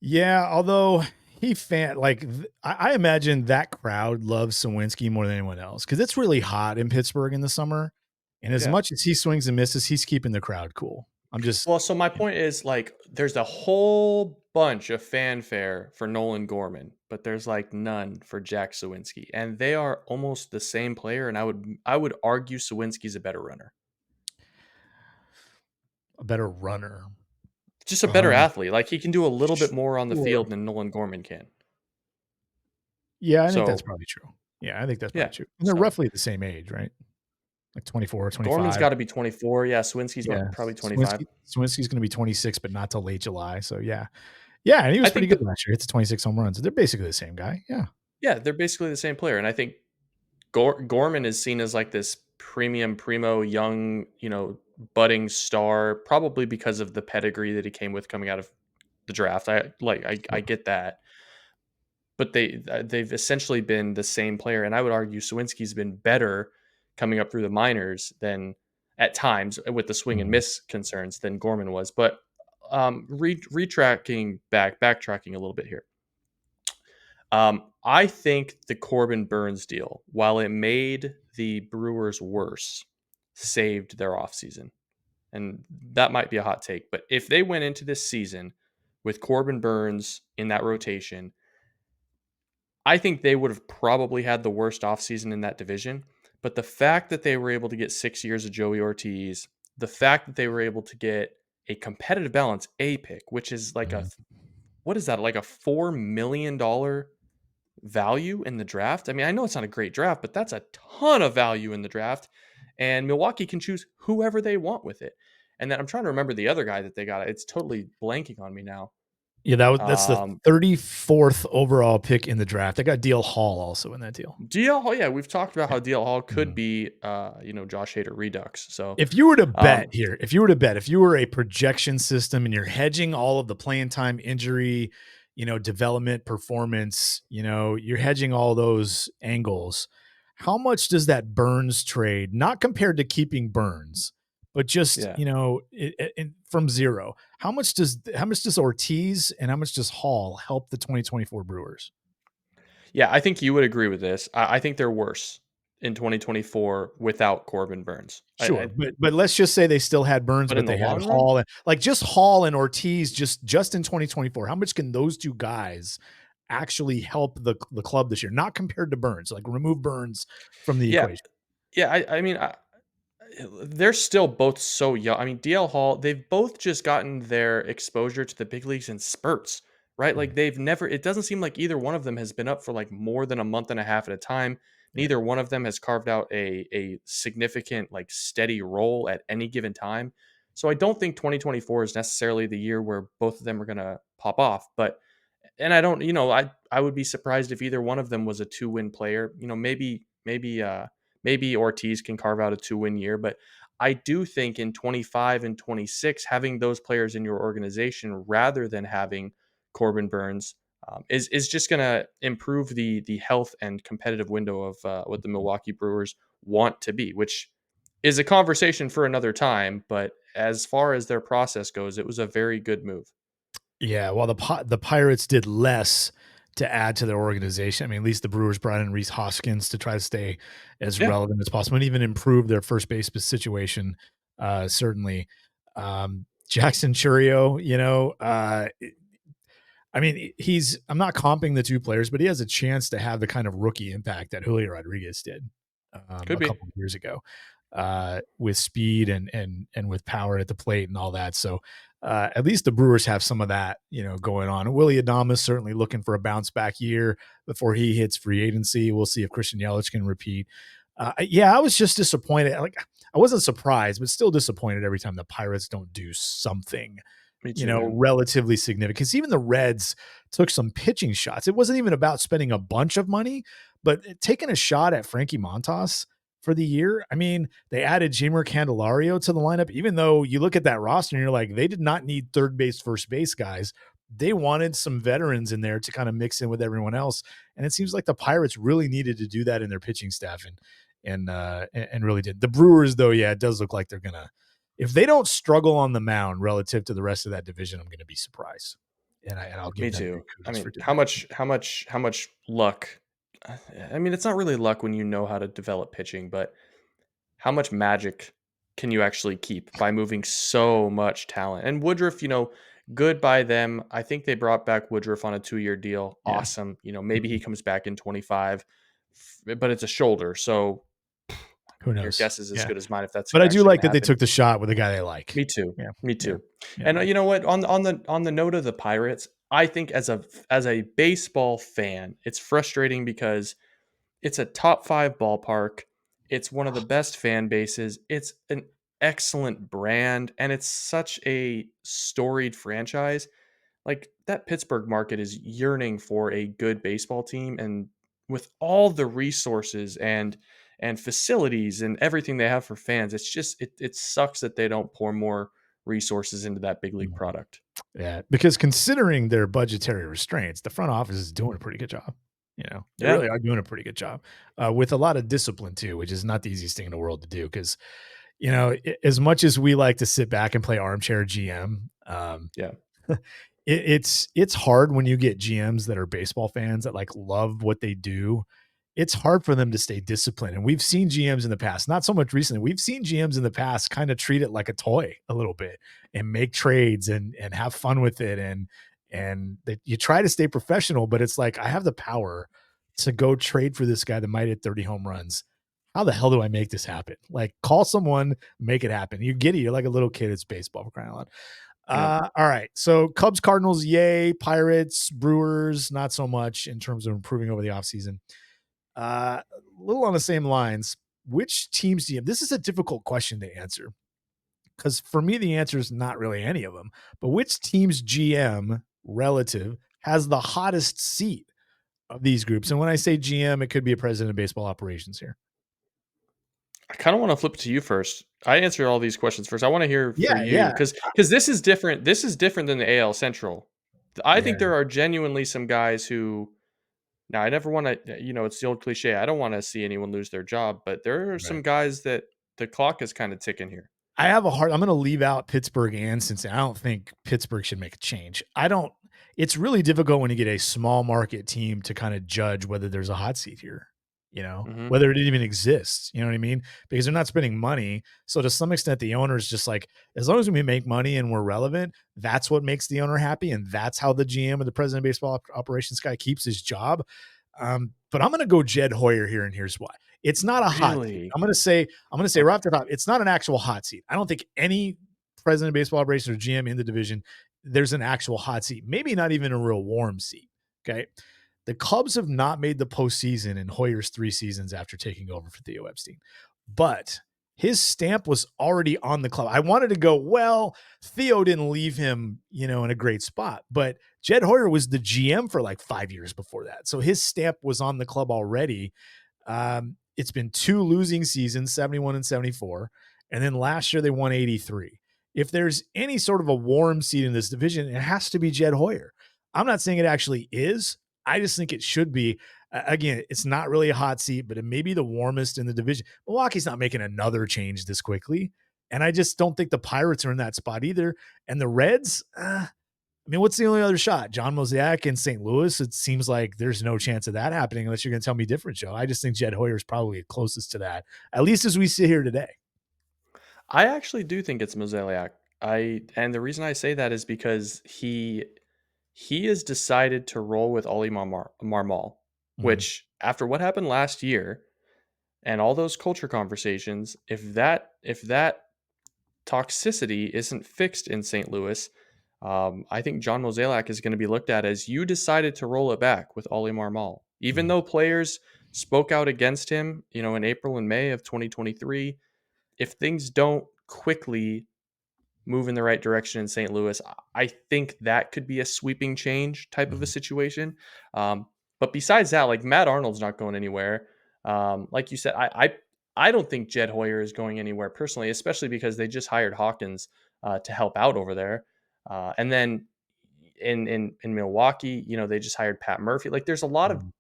[SPEAKER 4] Yeah, although I imagine that crowd loves Sawinski more than anyone else because it's really hot in Pittsburgh in the summer. And as
[SPEAKER 5] Yeah.
[SPEAKER 4] much as he swings and misses, he's keeping the crowd cool.
[SPEAKER 5] Well, so my point is like there's a whole bunch of fanfare for Nolan Gorman, but there's like none for Jack Sawinski. And they are almost the same player, and I would argue Sawinski's a better runner.
[SPEAKER 4] a better runner.
[SPEAKER 5] Just a better
[SPEAKER 4] Um,
[SPEAKER 5] athlete. Like he can do a little bit more on the
[SPEAKER 4] sure.
[SPEAKER 5] field than Nolan Gorman can.
[SPEAKER 4] Yeah, I think that's
[SPEAKER 5] So
[SPEAKER 4] probably true. Yeah, I think that's
[SPEAKER 5] yeah.
[SPEAKER 4] probably true. And they're
[SPEAKER 5] So
[SPEAKER 4] roughly the same age, right? Like 24 or
[SPEAKER 5] Gorman's
[SPEAKER 4] 25.
[SPEAKER 5] got to be 24. Yeah, Sawinski's
[SPEAKER 4] Yeah.
[SPEAKER 5] probably 25.
[SPEAKER 4] Swinsky's going to be 26, but not till late July. So yeah. Yeah, and he
[SPEAKER 5] I
[SPEAKER 4] was pretty
[SPEAKER 5] think
[SPEAKER 4] good
[SPEAKER 5] that
[SPEAKER 4] last year. Hits 26 home runs. They're basically the same guy. Yeah.
[SPEAKER 5] yeah, they're basically the same player, and I think Gorman is seen as like this premium primo young, budding star, probably because of the pedigree that he came with coming out of the draft. I get that, but they've essentially been the same player, and I would argue Sawinski's been better coming up through the minors than at times with the swing and
[SPEAKER 4] Mhm.
[SPEAKER 5] miss concerns than Gorman was. But backtracking a little bit here. I think the Corbin Burns deal, while it made the Brewers worse, saved their offseason. And that might be a hot take. But if they went into this season with Corbin Burns in that rotation, I think they would have probably had the worst offseason in that division. But the fact that they were able to get 6 years of Joey Ortiz, the fact that they were able to get a competitive balance A pick, which is like
[SPEAKER 4] Mhm.
[SPEAKER 5] what is that, like a $4 million value in the draft? I mean, I know it's not a great draft, but that's a ton of value in the draft. And Milwaukee can choose whoever they want with it. And then I'm trying to remember the other guy that they got. It's totally blanking on me now.
[SPEAKER 4] Yeah, that's the
[SPEAKER 5] Um,
[SPEAKER 4] 34th overall pick in the draft. They got DL Hall also in that deal.
[SPEAKER 5] DL Hall, yeah, we've talked about how DL Hall could
[SPEAKER 4] Mhm.
[SPEAKER 5] be, Josh Hader Redux. So,
[SPEAKER 4] If you were to bet
[SPEAKER 5] um,
[SPEAKER 4] here, if you were a projection system and you're hedging all of the playing time, injury, development, performance, you're hedging all those angles. How much does that Burns trade, not compared to keeping Burns, but just,
[SPEAKER 5] yeah,
[SPEAKER 4] from zero, how much does Ortiz and how much does Hall help the 2024 Brewers?
[SPEAKER 5] yeah, I think you would agree with this. I think they're worse in 2024 without Corbin Burns.
[SPEAKER 4] Sure, but let's just say they still had Burns,
[SPEAKER 5] But in
[SPEAKER 4] but
[SPEAKER 5] the
[SPEAKER 4] they had
[SPEAKER 5] long run,
[SPEAKER 4] Hall and like just Hall and Ortiz just in 2024. How much can those two guys actually help the club this year? Not compared to Burns. Like remove Burns from the
[SPEAKER 5] yeah,
[SPEAKER 4] equation.
[SPEAKER 5] yeah. I mean, they're still both so young. I mean, DL Hall, they've both just gotten their exposure to the big leagues in spurts, right?
[SPEAKER 4] Mm,
[SPEAKER 5] Like it doesn't seem like either one of them has been up for like more than a month and a half at a time.
[SPEAKER 4] yeah.
[SPEAKER 5] Neither one of them has carved out a significant, like steady role at any given time. So I don't think 2024 is necessarily the year where both of them are going to pop off. But and I don't, I would be surprised if either one of them was a 2-win player. Maybe Ortiz can carve out a 2-win year, but I do think in 25 and 26, having those players in your organization rather than having Corbin Burns is just going to improve the health and competitive window of what the Milwaukee Brewers want to be, which is a conversation for another time. But as far as their process goes, it was a very good move.
[SPEAKER 4] Yeah, while the Pirates did less to add to their organization. I mean, at least the Brewers brought in Reese Hoskins to try to stay as
[SPEAKER 5] Yeah,
[SPEAKER 4] relevant as possible and even improve their first base situation. Certainly, Jackson Churio, I mean, I'm not comping the two players, but he has a chance to have the kind of rookie impact that Julio Rodriguez did
[SPEAKER 5] could
[SPEAKER 4] a
[SPEAKER 5] be.
[SPEAKER 4] couple of years ago, with speed and with power at the plate and all that. So at least the Brewers have some of that, going on. Willie Adames certainly looking for a bounce back year before he hits free agency. We'll see if Christian Yelich can repeat. Yeah, I was just disappointed. Like, I wasn't surprised, but still disappointed every time the Pirates don't do something
[SPEAKER 5] Me too, man.
[SPEAKER 4] relatively significant. Because even the Reds took some pitching shots. It wasn't even about spending a bunch of money, but taking a shot at Frankie Montas for the year. I mean, they added Jamer Candelario to the lineup, even though you look at that roster and you're like, they did not need third base, first base guys. They wanted some veterans in there to kind of mix in with everyone else. And it seems like the Pirates really needed to do that in their pitching staff and really did. The Brewers, though, yeah, it does look like they're gonna, if they don't struggle on the mound relative to the rest of that division, I'm going to be surprised. And I'll
[SPEAKER 5] Me
[SPEAKER 4] give them big
[SPEAKER 5] too. I
[SPEAKER 4] kudos for
[SPEAKER 5] mean,
[SPEAKER 4] doing
[SPEAKER 5] how much luck? I mean, it's not really luck when you know how to develop pitching, but how much magic can you actually keep by moving so much talent? And Woodruff, good by them. I think they brought back Woodruff on a 2-year deal.
[SPEAKER 4] that. Yeah.
[SPEAKER 5] Awesome. Maybe he
[SPEAKER 4] Mhm.
[SPEAKER 5] comes back in 25, but it's a shoulder. So
[SPEAKER 4] Who
[SPEAKER 5] your
[SPEAKER 4] knows?
[SPEAKER 5] guess is as
[SPEAKER 4] Yeah.
[SPEAKER 5] good as mine if that's
[SPEAKER 4] But I do
[SPEAKER 5] actually going
[SPEAKER 4] like
[SPEAKER 5] to
[SPEAKER 4] that they
[SPEAKER 5] happen.
[SPEAKER 4] took the shot with a guy they like.
[SPEAKER 5] Me too.
[SPEAKER 4] Yeah.
[SPEAKER 5] Me
[SPEAKER 4] Yeah.
[SPEAKER 5] too.
[SPEAKER 4] Yeah.
[SPEAKER 5] And you know what? On the note of the Pirates, I think as a baseball fan, it's frustrating because it's a top 5 ballpark. It's one of the best fan bases. It's an excellent brand, and it's such a storied franchise. Like, that Pittsburgh market is yearning for a good baseball team, and with all the resources and facilities and everything they have for fans, it's just it sucks that they don't pour more resources into that big league
[SPEAKER 4] Mhm.
[SPEAKER 5] product.
[SPEAKER 4] Yeah. Because considering their budgetary restraints, the front office is doing a pretty good job. They
[SPEAKER 5] Yeah.
[SPEAKER 4] really are doing a pretty good job with a lot of discipline too, which is not the easiest thing in the world to do. Because as much as we like to sit back and play armchair GM,
[SPEAKER 5] Yeah.
[SPEAKER 4] it's hard when you get GMs that are baseball fans that like love what they do. It's hard for them to stay disciplined. And we've seen GMs in the past, not so much recently. We've seen GMs in the past kind of treat it like a toy a little bit and make trades and have fun with it. And that you try to stay professional, but it's like, I have the power to go trade for this guy that might hit 30 home runs. How the hell do I make this happen? Like, call someone, make it happen. You get it. You're like a little kid. It's baseball, for crying out loud.
[SPEAKER 5] Yep.
[SPEAKER 4] All right. So Cubs, Cardinals, yay. Pirates, Brewers, not so much in terms of improving over the offseason. A little on the same lines. Which teams do you have? This is a difficult question to answer because for me, the answer is not really any of them. But which team's GM relative has the hottest seat of these groups? And when I say GM, it could be a president of baseball operations here.
[SPEAKER 5] I kind of want to flip it to you first. I answer all these questions first. I want to hear for
[SPEAKER 4] Yeah,
[SPEAKER 5] you
[SPEAKER 4] yeah,
[SPEAKER 5] because this is different. This is different than the AL Central. I
[SPEAKER 4] yeah.
[SPEAKER 5] think there are genuinely some guys who now I never want to. It's the old cliche. I don't want to see anyone lose their job, but there are some
[SPEAKER 4] Right.
[SPEAKER 5] guys that the clock is kind of ticking here.
[SPEAKER 4] I'm going to leave out Pittsburgh and Cincinnati. I don't think Pittsburgh should make a change. It's really difficult when you get a small market team to kind of judge whether there's a hot seat here,
[SPEAKER 5] Hmm.
[SPEAKER 4] whether it even exists. You know what I mean? Because they're not spending money. So to some extent, the owner is just like, as long as we make money and we're relevant, that's what makes the owner happy. And that's how the GM or the president of baseball operations guy keeps his job. But I'm going to go Jed Hoyer here, and here's why. It's not a hot seat.
[SPEAKER 5] Really?
[SPEAKER 4] I'm going to say right off the top, it's not an actual hot seat. I don't think any president of baseball operations or GM in the division, there's an actual hot seat. Maybe not even a real warm seat. Okay. The Cubs have not made the postseason in Hoyer's 3 seasons after taking over for Theo Epstein, but his stamp was already on the club. I wanted to go, well, Theo didn't leave him, in a great spot, but Jed Hoyer was the GM for like 5 years before that. So his stamp was on the club already. It's been 2 losing seasons, 71 and 74. And then last year they won 83. If there's any sort of a warm seat in this division, it has to be Jed Hoyer. I'm not saying it actually is. I just think it should be. Again, it's not really a hot seat, but it may be the warmest in the division. Milwaukee's not making another change this quickly. And I just don't think the Pirates are in that spot either. And the Reds, I mean, what's the only other shot? John Mosaic in St. Louis? It seems like there's no chance of that happening unless you're going to tell me different, Joe. I just think Jed Hoyer is probably closest to that, at least as we sit here today.
[SPEAKER 5] I actually do think it's Mozeliak. And the reason I say that is because he has decided to roll with Oli Marmol,
[SPEAKER 4] Mhm.
[SPEAKER 5] which after what happened last year and all those culture conversations, if that toxicity isn't fixed in St. Louis, I think John Mozeliak is going to be looked at as you decided to roll it back with Oli Marmol, even
[SPEAKER 4] Mhm.
[SPEAKER 5] though players spoke out against him, in April and May of 2023. If things don't quickly move in the right direction in St. Louis, I think that could be a sweeping change type of a
[SPEAKER 4] Mhm.
[SPEAKER 5] situation. Um, but besides that, like Matt Arnold's not going anywhere. Like you said, I don't think Jed Hoyer is going anywhere personally, especially because they just hired Hawkins to help out over there. And then in Milwaukee, they just hired Pat Murphy. Like there's a lot of
[SPEAKER 4] Mhm.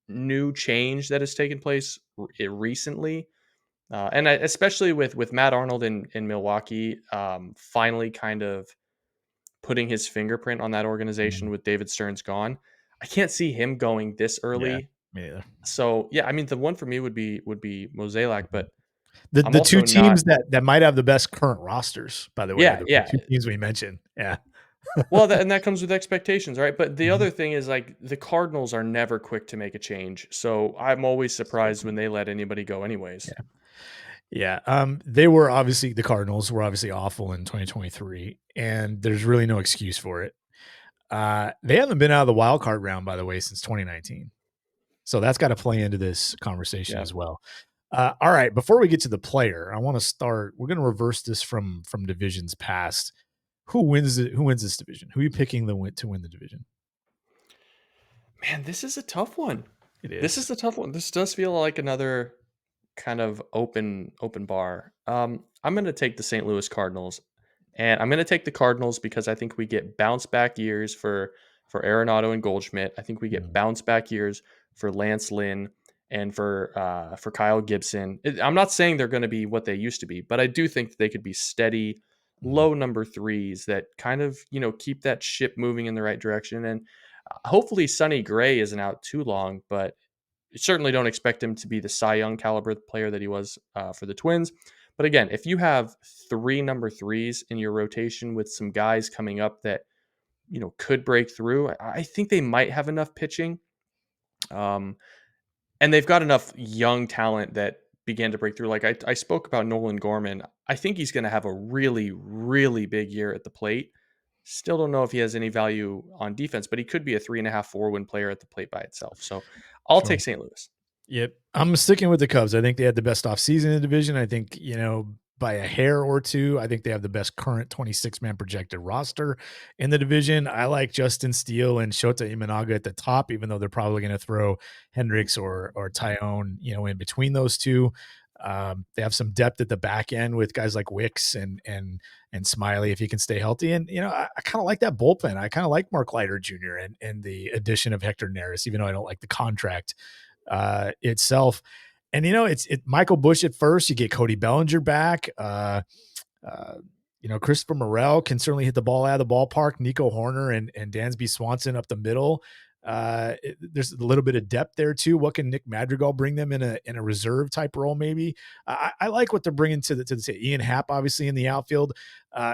[SPEAKER 5] new change that has taken place recently, and especially with Matt Arnold in Milwaukee, finally kind of putting his fingerprint on that organization
[SPEAKER 4] Mhm.
[SPEAKER 5] with David Stearns gone. I can't see him going this
[SPEAKER 4] Yeah,
[SPEAKER 5] early.
[SPEAKER 4] me either.
[SPEAKER 5] So yeah, I mean the one for me would be Mozeliak,
[SPEAKER 4] Mhm.
[SPEAKER 5] but I'm
[SPEAKER 4] The two
[SPEAKER 5] also not.
[SPEAKER 4] teams that might have the best current rosters, by the way, are
[SPEAKER 5] Yeah,
[SPEAKER 4] the
[SPEAKER 5] yeah.
[SPEAKER 4] two teams we mentioned. Yeah.
[SPEAKER 5] Well, and that comes with expectations, right? But the
[SPEAKER 4] Mhm.
[SPEAKER 5] other thing is like the Cardinals are never quick to make a change, so I'm always
[SPEAKER 4] So
[SPEAKER 5] surprised when they let anybody go, anyways.
[SPEAKER 4] yeah. Yeah, they were obviously the Cardinals were obviously awful in 2023, and there's really no excuse for it. They haven't been out of the wild card round, by the way, since 2019. So that's got to play into this conversation
[SPEAKER 5] Yeah.
[SPEAKER 4] as well. All right, before we get to the player, I want to start. We're going to reverse this from divisions past. Who wins it? Who wins this division? Who are you picking to win the division?
[SPEAKER 5] Man, this is a tough one.
[SPEAKER 4] It
[SPEAKER 5] This
[SPEAKER 4] is.
[SPEAKER 5] is a tough one. This does feel like another kind of open bar. I'm going to take the St. Louis Cardinals, and I'm going to take the Cardinals because I think we get bounce back years for Arenado and Goldschmidt. I think we get
[SPEAKER 4] Mhm.
[SPEAKER 5] bounce back years for Lance Lynn and for Kyle Gibson. I'm not saying they're going to be what they used to be, but I do think that they could be steady,
[SPEAKER 4] Mhm.
[SPEAKER 5] low number threes that kind of keep that ship moving in the right direction. And hopefully Sonny Gray isn't out too long, but certainly don't expect him to be the Cy Young caliber player that he was for the Twins. But again, if you have three number threes in your rotation with some guys coming up that could break through, I think they might have enough pitching, um, and they've got enough young talent that began to break through. Like I spoke about Nolan Gorman. I think he's going to have a really, really big year at the plate. Still don't know if he has any value on defense, but he could be a 3.5, 4 win player at the plate by itself. So I'll
[SPEAKER 4] Sure.
[SPEAKER 5] take St. Louis.
[SPEAKER 4] Yep. I'm sticking with the Cubs. I think they had the best offseason in the division. I think, by a hair or two, I think they have the best current 26-man projected roster in the division. I like Justin Steele and Shota Imanaga at the top, even though they're probably going to throw Hendricks or Tyone, in between those two. They have some depth at the back end with guys like Wicks and Smiley if he can stay healthy. And I kind of like that bullpen. I kind of like Mark Leiter Jr. and the addition of Hector Neris, even though I don't like the contract itself. And it's Michael Bush at first. You get Cody Bellinger back. Uh, Christopher Morel can certainly hit the ball out of the ballpark. Nico Horner and Dansby Swanson up the middle. There's a little bit of depth there too. What can Nick Madrigal bring them in a reserve type role? Maybe I like what they're bringing to the Ian Happ, obviously in the outfield.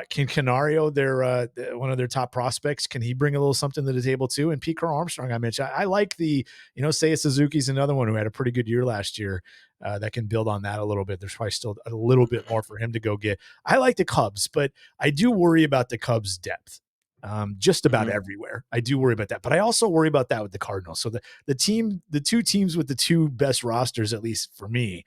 [SPEAKER 4] Can Canario, one of their top prospects, can he bring a little something to the table too? And Pete Crow Armstrong, I mentioned, I like Seiya Suzuki's another one who had a pretty good year last year. That can build on that a little bit. There's probably still a little bit more for him to go get. I like the Cubs, but I do worry about the Cubs' depth. Just about
[SPEAKER 5] Mhm.
[SPEAKER 4] everywhere. I do worry about that, but I also worry about that with the Cardinals. So the two teams with the two best rosters, at least for me,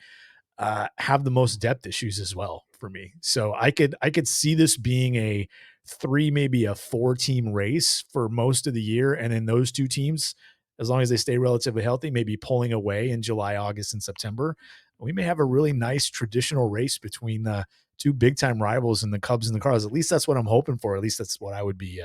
[SPEAKER 4] have the most depth issues as well for me. So I could see this being a 3, maybe a 4 team race for most of the year, and then those two teams, as long as they stay relatively healthy, maybe pulling away in July, August, and September. We may have a really nice traditional race between the two big time rivals in the Cubs and the Cardinals. At least that's what I'm hoping for. At least that's what I would be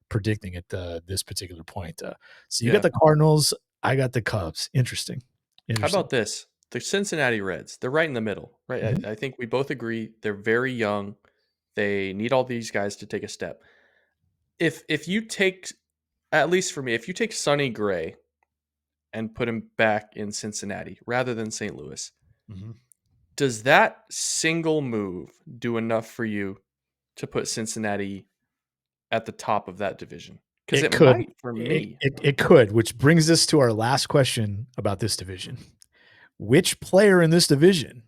[SPEAKER 4] predicting at this particular point. So you got
[SPEAKER 5] Yeah.
[SPEAKER 4] the Cardinals, I got the Cubs. Interesting.
[SPEAKER 5] How
[SPEAKER 4] Interesting.
[SPEAKER 5] about this? The Cincinnati Reds. They're right in the middle, right?
[SPEAKER 4] Mhm.
[SPEAKER 5] I think we both agree they're very young. They need all these guys to take a step. if you take, at least for me, if you take Sonny Gray and put him back in Cincinnati rather than St. Louis,
[SPEAKER 4] Mhm.
[SPEAKER 5] does that single move do enough for you to put Cincinnati at the top of that division? Because
[SPEAKER 4] It
[SPEAKER 5] it
[SPEAKER 4] could.
[SPEAKER 5] might for
[SPEAKER 4] It,
[SPEAKER 5] me.
[SPEAKER 4] it, it could, which brings us to our last question about this division. Which player in this division,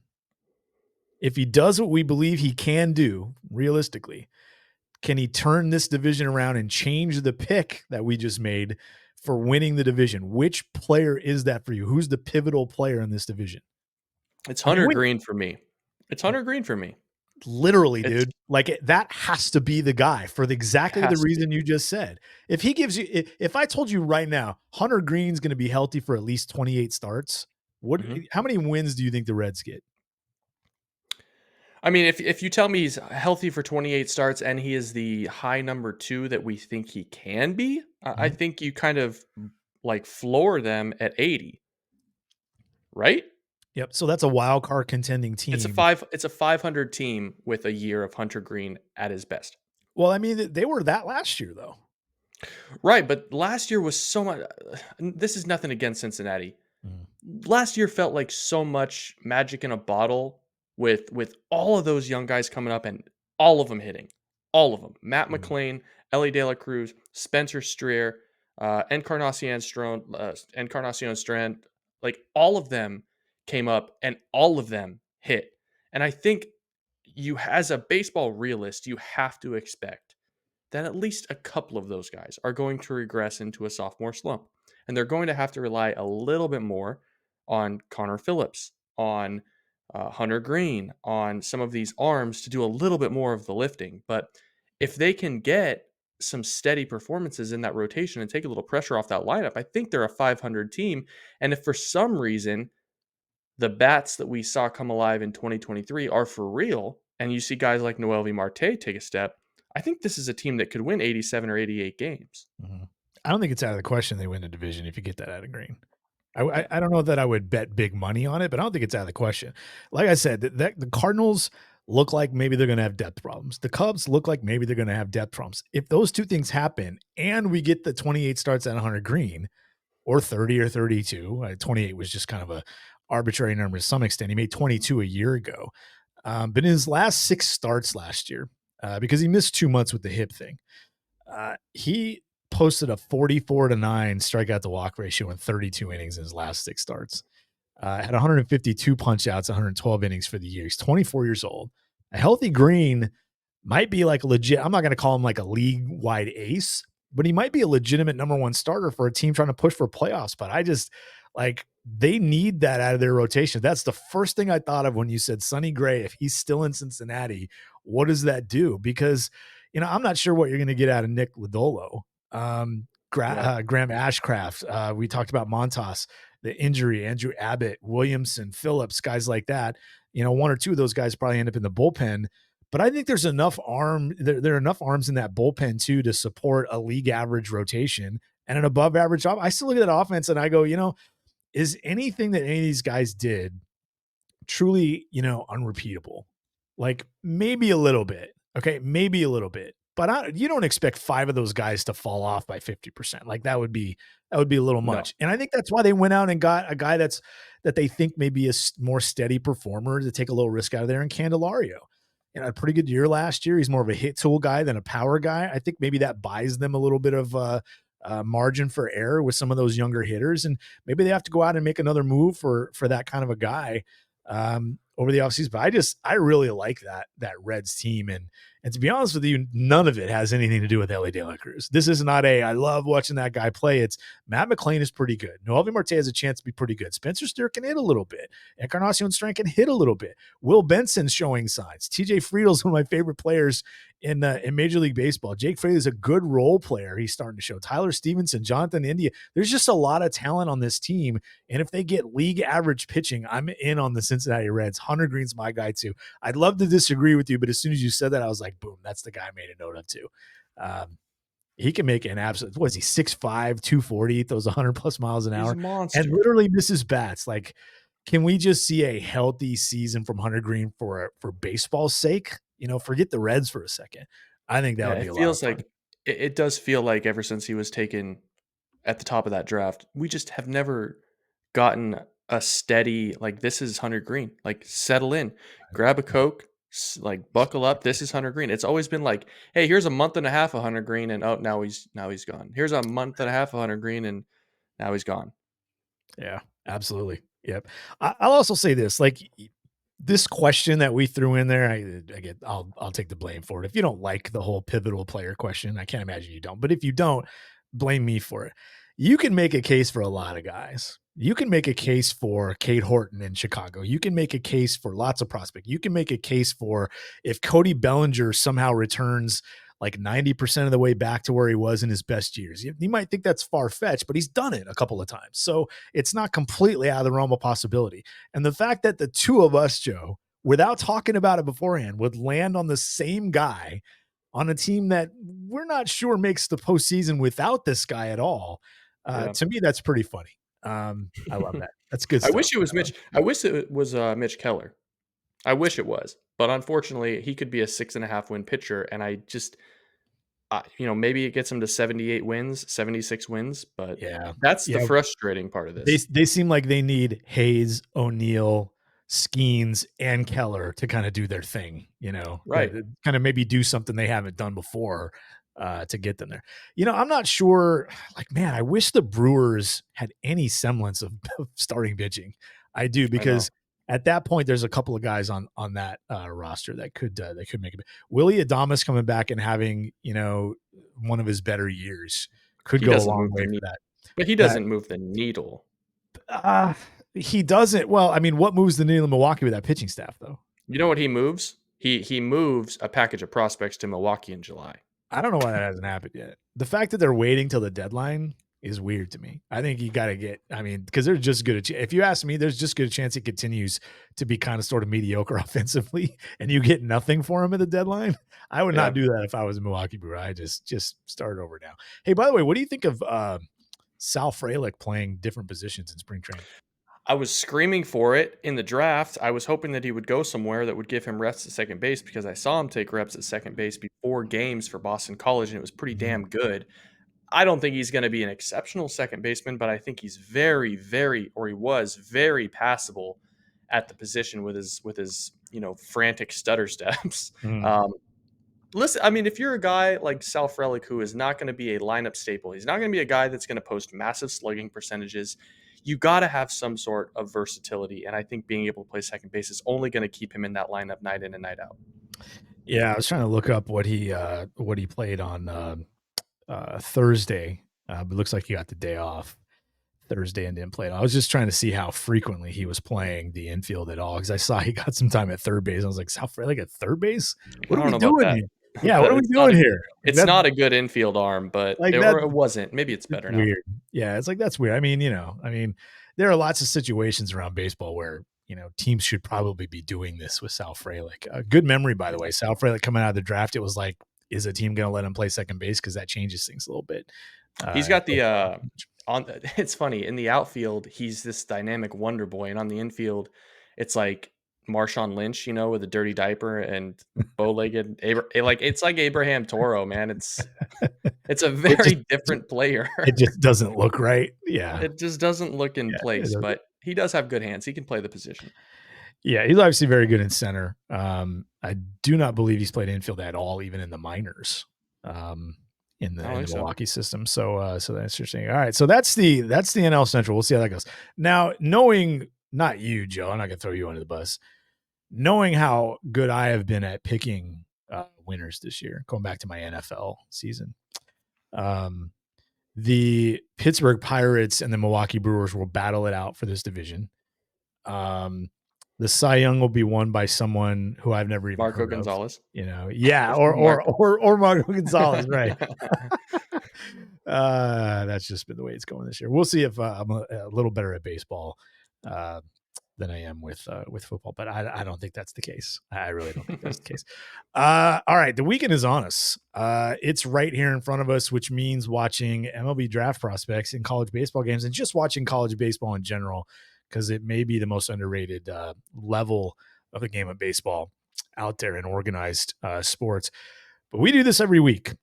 [SPEAKER 4] if he does what we believe he can do realistically, can he turn this division around and change the pick that we just made for winning the division? Which player is that for you? Who's the pivotal player in this division?
[SPEAKER 5] It's
[SPEAKER 4] I mean,
[SPEAKER 5] Hunter Green for me. It's Hunter Green for me.
[SPEAKER 4] literally,
[SPEAKER 5] It's
[SPEAKER 4] dude, like that has to be the guy for exactly the
[SPEAKER 5] has to be.
[SPEAKER 4] reason you just said. If he gives you, if I told you right now, Hunter Green's going to be healthy for at least 28 starts,
[SPEAKER 5] Mhm.
[SPEAKER 4] how many wins do you think the Reds get?
[SPEAKER 5] I mean, if you tell me he's healthy for 28 starts and he is the high number 2 that we think he can be, I
[SPEAKER 4] Mhm.
[SPEAKER 5] think you kind of like floor them at 80, right?
[SPEAKER 4] Yep. So that's a wild card contending team.
[SPEAKER 5] It's a 500 team with a year of Hunter Green at his best.
[SPEAKER 4] Well, I mean, they were that last year, though.
[SPEAKER 5] Right, but last year was so much. This is nothing against Cincinnati.
[SPEAKER 4] Mhm.
[SPEAKER 5] Last year felt like so much magic in a bottle with all of those young guys coming up and all of them hitting, all of them. Matt
[SPEAKER 4] Mhm.
[SPEAKER 5] McLean, Ellie De La Cruz, Spencer Steer, Encarnacion Strand, like all of them came up and all of them hit. And I think you, as a baseball realist, you have to expect that at least a couple of those guys are going to regress into a sophomore slump. And they're going to have to rely a little bit more on Connor Phillips, on Hunter Green, on some of these arms to do a little bit more of the lifting. But if they can get some steady performances in that rotation and take a little pressure off that lineup, I think they're a 500 team. And if for some reason the bats that we saw come alive in 2023 are for real, and you see guys like Noelvi Marte take a step, I think this is a team that could win 87 or 88 games.
[SPEAKER 4] Mhm. I don't think it's out of the question they win the division if you get that out of Green. I,
[SPEAKER 5] Yeah.
[SPEAKER 4] I, I don't know that I would bet big money on it, but I don't think it's out of the question. Like I said, the Cardinals look like maybe they're going to have depth problems. The Cubs look like maybe they're going to have depth problems. If those two things happen and we get the 28 starts at 100 Green or 30 or 32, 28 was just kind of a arbitrary number to some extent. He made 22 a year ago. But in his last 6 starts last year, because he missed 2 months with the hip thing, he posted a 44-9 strikeout to walk ratio in 32 innings in his last 6 starts. Had 152 punch outs, 112 innings for the year. He's 24 years old. A healthy Green might be like a legit, I'm not going to call him like a league wide ace, but he might be a legitimate number one starter for a team trying to push for playoffs. But I just like, they need that out of their rotation. That's the first thing I thought of when you said Sonny Gray. If he's still in Cincinnati, what does that do? Because, I'm not sure what you're going to get out of Nick Lodolo.
[SPEAKER 5] Right.
[SPEAKER 4] Graham Ashcraft. We talked about Montas, the injury, Andrew Abbott, Williamson, Phillips, guys like that. One or two of those guys probably end up in the bullpen. But I think there's enough there are enough arms in that bullpen too to support a league average rotation and an above average job. I still look at that offense and I go, is anything that any of these guys did truly, unrepeatable? Like maybe a little bit. Okay, maybe a little bit. But you don't expect 5 of those guys to fall off by 50%. Like that would be a little
[SPEAKER 5] No.
[SPEAKER 4] much. And I think that's why they went out and got a guy that they think may be a more steady performer to take a little risk out of there in Candelario. A pretty good year last year. He's more of a hit tool guy than a power guy. I think maybe that buys them a little bit of margin for error with some of those younger hitters, and maybe they have to go out and make another move for that kind of a guy over the offseason. But I really like that Reds team, and to be honest with you, none of it has anything to do with Ellie De La Cruz. This is not I love watching that guy play. It's Matt McLean is pretty good. Noelvi Marte has a chance to be pretty good. Spencer Steer can hit a little bit. Encarnacion Strand can hit a little bit. Will Benson's showing signs. TJ Friedel's one of my favorite players in Major League Baseball. Jake Fraley is a good role player. He's starting to show. Tyler Stevenson, Jonathan India. There's just a lot of talent on this team. And if they get league average pitching, I'm in on the Cincinnati Reds. Hunter Green's my guy too. I'd love to disagree with you, but as soon as you said that, I was like, boom, that's the guy I made a note of too. He can make an absolute, what is he, 6'5", 240, throws 100 plus miles an
[SPEAKER 5] He's
[SPEAKER 4] hour
[SPEAKER 5] a
[SPEAKER 4] and
[SPEAKER 5] monster.
[SPEAKER 4] literally misses bats. Like, can we just see a healthy season from Hunter Green for baseball's sake? Forget the Reds for a second. I think that
[SPEAKER 5] Yeah,
[SPEAKER 4] would be
[SPEAKER 5] it
[SPEAKER 4] a lot of
[SPEAKER 5] feels
[SPEAKER 4] fun.
[SPEAKER 5] like it does feel like ever since he was taken at the top of that draft, we just have never gotten a steady, like, this is Hunter Green. Like, settle in, grab a Coke, like, buckle up. This is Hunter Green. It's always been like, hey, here's a month and a half of Hunter Green, and oh, now he's gone. Here's a month and a half of Hunter Green, and now he's gone.
[SPEAKER 4] Yeah, absolutely. Yep. I'll also say this, like this question that we threw in there, I'll take the blame for it. If you don't like the whole pivotal player question, I can't imagine you don't. But if you don't, blame me for it. You can make a case for a lot of guys. You can make a case for Cade Horton in Chicago. You can make a case for lots of prospect. You can make a case for if Cody Bellinger somehow returns like 90% of the way back to where he was in his best years. You might think that's far-fetched, but he's done it a couple of times. So it's not completely out of the realm of possibility. And the fact that the two of us, Joe, without talking about it beforehand, would land on the same guy on a team that we're not sure makes the postseason without this guy at all.
[SPEAKER 5] Yeah.
[SPEAKER 4] To me, that's pretty funny. I love that. That's good
[SPEAKER 5] I
[SPEAKER 4] stuff.
[SPEAKER 5] wish it was Mitch. I wish it was Mitch Keller. I wish it was, but unfortunately, he could be a 6.5 win pitcher, and I just, maybe it gets him to 78 wins, 76 wins, but
[SPEAKER 4] Yeah.
[SPEAKER 5] that's the
[SPEAKER 4] Yeah.
[SPEAKER 5] frustrating part of
[SPEAKER 4] They
[SPEAKER 5] this.
[SPEAKER 4] they seem like they need Hayes, O'Neal, Skeens, and Keller to kind of do their thing,
[SPEAKER 5] Right.
[SPEAKER 4] kind of maybe do something they haven't done before to get them there. I'm not sure. Like, man, I wish the Brewers had any semblance of starting pitching. I do,
[SPEAKER 5] I know.
[SPEAKER 4] because at that point, there's a couple of guys on that roster that could make it. Willie Adames coming back and having one of his better years could
[SPEAKER 5] He
[SPEAKER 4] go a
[SPEAKER 5] doesn't
[SPEAKER 4] long
[SPEAKER 5] move
[SPEAKER 4] way
[SPEAKER 5] the
[SPEAKER 4] for
[SPEAKER 5] needle,
[SPEAKER 4] that.
[SPEAKER 5] but he
[SPEAKER 4] That
[SPEAKER 5] doesn't move the needle.
[SPEAKER 4] He doesn't. Well, I mean, what moves the needle in Milwaukee with that pitching staff, though?
[SPEAKER 5] You know what he moves? He moves a package of prospects to Milwaukee in July.
[SPEAKER 4] I don't know why that hasn't happened yet. The fact that they're waiting till the deadline is weird to me. I think you got to get, because they're just good. If you ask me, there's just good chance he continues to be kind of sort of mediocre offensively, and you get nothing for him at the deadline. I would
[SPEAKER 5] Yeah.
[SPEAKER 4] not do that if I was a Milwaukee Brewer. I just start over now. Hey, by the way, what do you think of Sal Frelick playing different positions in spring training?
[SPEAKER 5] I was screaming for it in the draft. I was hoping that he would go somewhere that would give him reps at second base, because I saw him take reps at second base before games for Boston College, and it was pretty damn good. I don't think he's going to be an exceptional second baseman, but I think he's very, very, or he was very passable at the position with his frantic stutter steps.
[SPEAKER 4] Mhm.
[SPEAKER 5] Listen, I mean, if you're a guy like Sal Frelick, who is not going to be a lineup staple, he's not going to be a guy that's going to post massive slugging percentages. You got to have some sort of versatility, and I think being able to play second base is only going to keep him in that lineup night in and night out.
[SPEAKER 4] Yeah, I was trying to look up what he played on Thursday, but it looks like he got the day off Thursday and didn't play it. I was just trying to see how frequently he was playing the infield at all, because I saw he got some time at third base. I was like, South Frelick at third base? What
[SPEAKER 5] I
[SPEAKER 4] are we
[SPEAKER 5] don't know about
[SPEAKER 4] doing
[SPEAKER 5] that.
[SPEAKER 4] here? Yeah, what
[SPEAKER 5] But
[SPEAKER 4] are we
[SPEAKER 5] it's
[SPEAKER 4] doing here?
[SPEAKER 5] It's not a good infield arm, but
[SPEAKER 4] Like
[SPEAKER 5] or
[SPEAKER 4] that.
[SPEAKER 5] it wasn't. Maybe it's better now.
[SPEAKER 4] Weird. Yeah, it's like, that's weird. I mean, there are lots of situations around baseball where teams should probably be doing this with Sal Frelick. Good memory, by the way. Sal Frelick coming out of the draft, it was like, is a team going to let him play second base? Because that changes things a little bit.
[SPEAKER 5] He's got the it's funny, in the outfield, he's this dynamic wonder boy, and on the infield, it's like Marshawn Lynch, with a dirty diaper and bow-legged. It's like Abraham Toro, man. It's a very different player.
[SPEAKER 4] It just doesn't look right. Yeah.
[SPEAKER 5] It just doesn't look in
[SPEAKER 4] Yeah,
[SPEAKER 5] place, but he does have good hands. He can play the position.
[SPEAKER 4] Yeah, he's obviously very good in center. I do not believe he's played infield at all, even in the minors, in the Milwaukee system. So that's interesting. All right, so that's the NL Central. We'll see how that goes. Now, knowing, not you, Joe, I'm not gonna throw you under the bus. Knowing how good I have been at picking winners this year, going back to my NFL season, the Pittsburgh Pirates and the Milwaukee Brewers will battle it out for this division. The Cy Young will be won by someone who I've never even
[SPEAKER 5] Marco
[SPEAKER 4] heard
[SPEAKER 5] Gonzalez.
[SPEAKER 4] of. Yeah, or Marco Gonzalez, right? That's just been the way it's going this year. We'll see if I'm a little better at baseball than I am with football, but I don't think that's the case. I really don't think that's the case. All right, the weekend is on us. It's right here in front of us, which means watching MLB draft prospects in college baseball games, and just watching college baseball in general, because it may be the most underrated level of the game of baseball out there in organized sports. But we do this every week.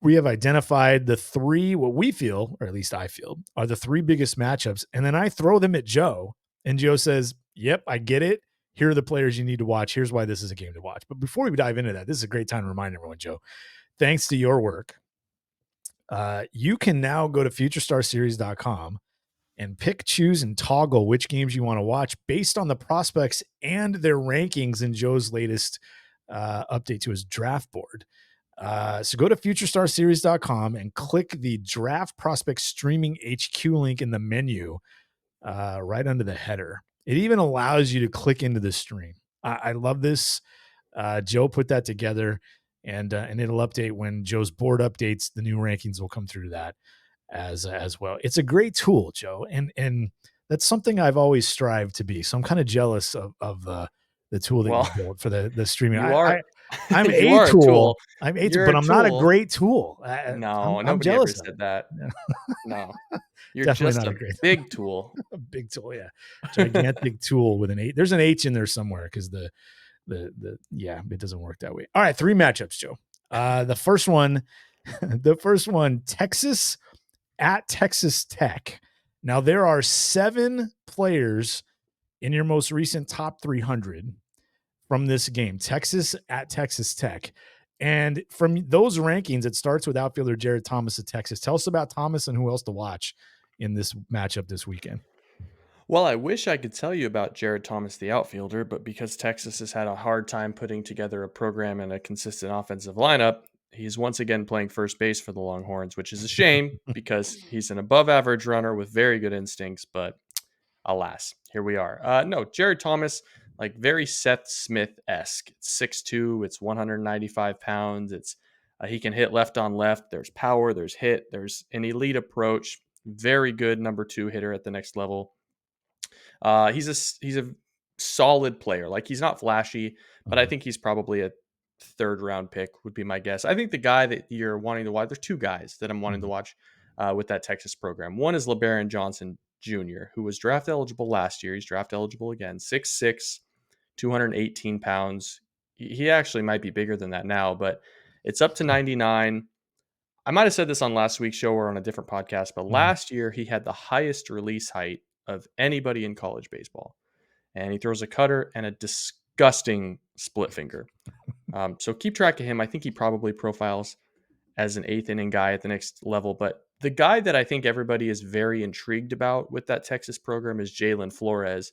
[SPEAKER 4] we have identified the three, what we feel, or at least I feel, are the three biggest matchups. And then I throw them at Joe, and Joe says, yep, I get it. Here are the players you need to watch. Here's why this is a game to watch. But before we dive into that, this is a great time to remind everyone, Joe, thanks to your work, you can now go to futurestarseries.com and pick, choose, and toggle which games you want to watch based on the prospects and their rankings in Joe's latest update to his draft board. So go to futurestarseries.com and click the draft prospect streaming HQ link in the menu right under the header. It even allows you to click into the stream. I love this. Joe put that together, and it'll update when Joe's board updates. The new rankings will come through that as well. It's a great tool, Joe, and that's something I've always strived to be. So I'm kind of jealous of the tool that you built for the streaming. I'm
[SPEAKER 5] you
[SPEAKER 4] a tool.
[SPEAKER 5] I'm
[SPEAKER 4] But I'm not a great tool.
[SPEAKER 5] No,
[SPEAKER 4] I'm
[SPEAKER 5] nobody
[SPEAKER 4] jealous
[SPEAKER 5] ever said that. No, you're
[SPEAKER 4] Definitely
[SPEAKER 5] just
[SPEAKER 4] not
[SPEAKER 5] a
[SPEAKER 4] a great
[SPEAKER 5] big tool.
[SPEAKER 4] a big tool, yeah, gigantic tool with an H. There's an H in there somewhere because the it doesn't work that way. All right, three matchups, Joe. The first one, Texas at Texas Tech. Now there are 7 players in your most recent top 300 from this game. Texas at Texas Tech. And from those rankings, it starts with outfielder Jared Thomas of Texas. Tell us about Thomas and who else to watch in this matchup this weekend.
[SPEAKER 5] Well, I wish I could tell you about Jared Thomas, the outfielder, but because Texas has had a hard time putting together a program and a consistent offensive lineup, he's once again playing first base for the Longhorns, which is a shame because he's an above average runner with very good instincts, but alas, here we are. No, Jared Thomas, like very Seth Smith-esque. It's 6'2", it's 195 pounds. It's he can hit left on left. There's power, there's hit, there's an elite approach. Very good number 2 hitter at the next level. He's a solid player. Like, he's not flashy, but I think he's probably a 3rd round pick would be my guess. I think the guy that you're wanting to watch, there's 2 guys that I'm wanting to watch with that Texas program. One is LeBaron Johnson Jr., who was draft eligible last year. He's draft eligible again. 6'6", 218 pounds. He actually might be bigger than that now, but it's up to 99. I might have said this on last week's show or on a different podcast, but last year he had the highest release height of anybody in college baseball. And he throws a cutter and a disgusting split finger. So keep track of him. I think he probably profiles as an 8th inning guy at the next level. But the guy that I think everybody is very intrigued about with that Texas program is Jalen Flores,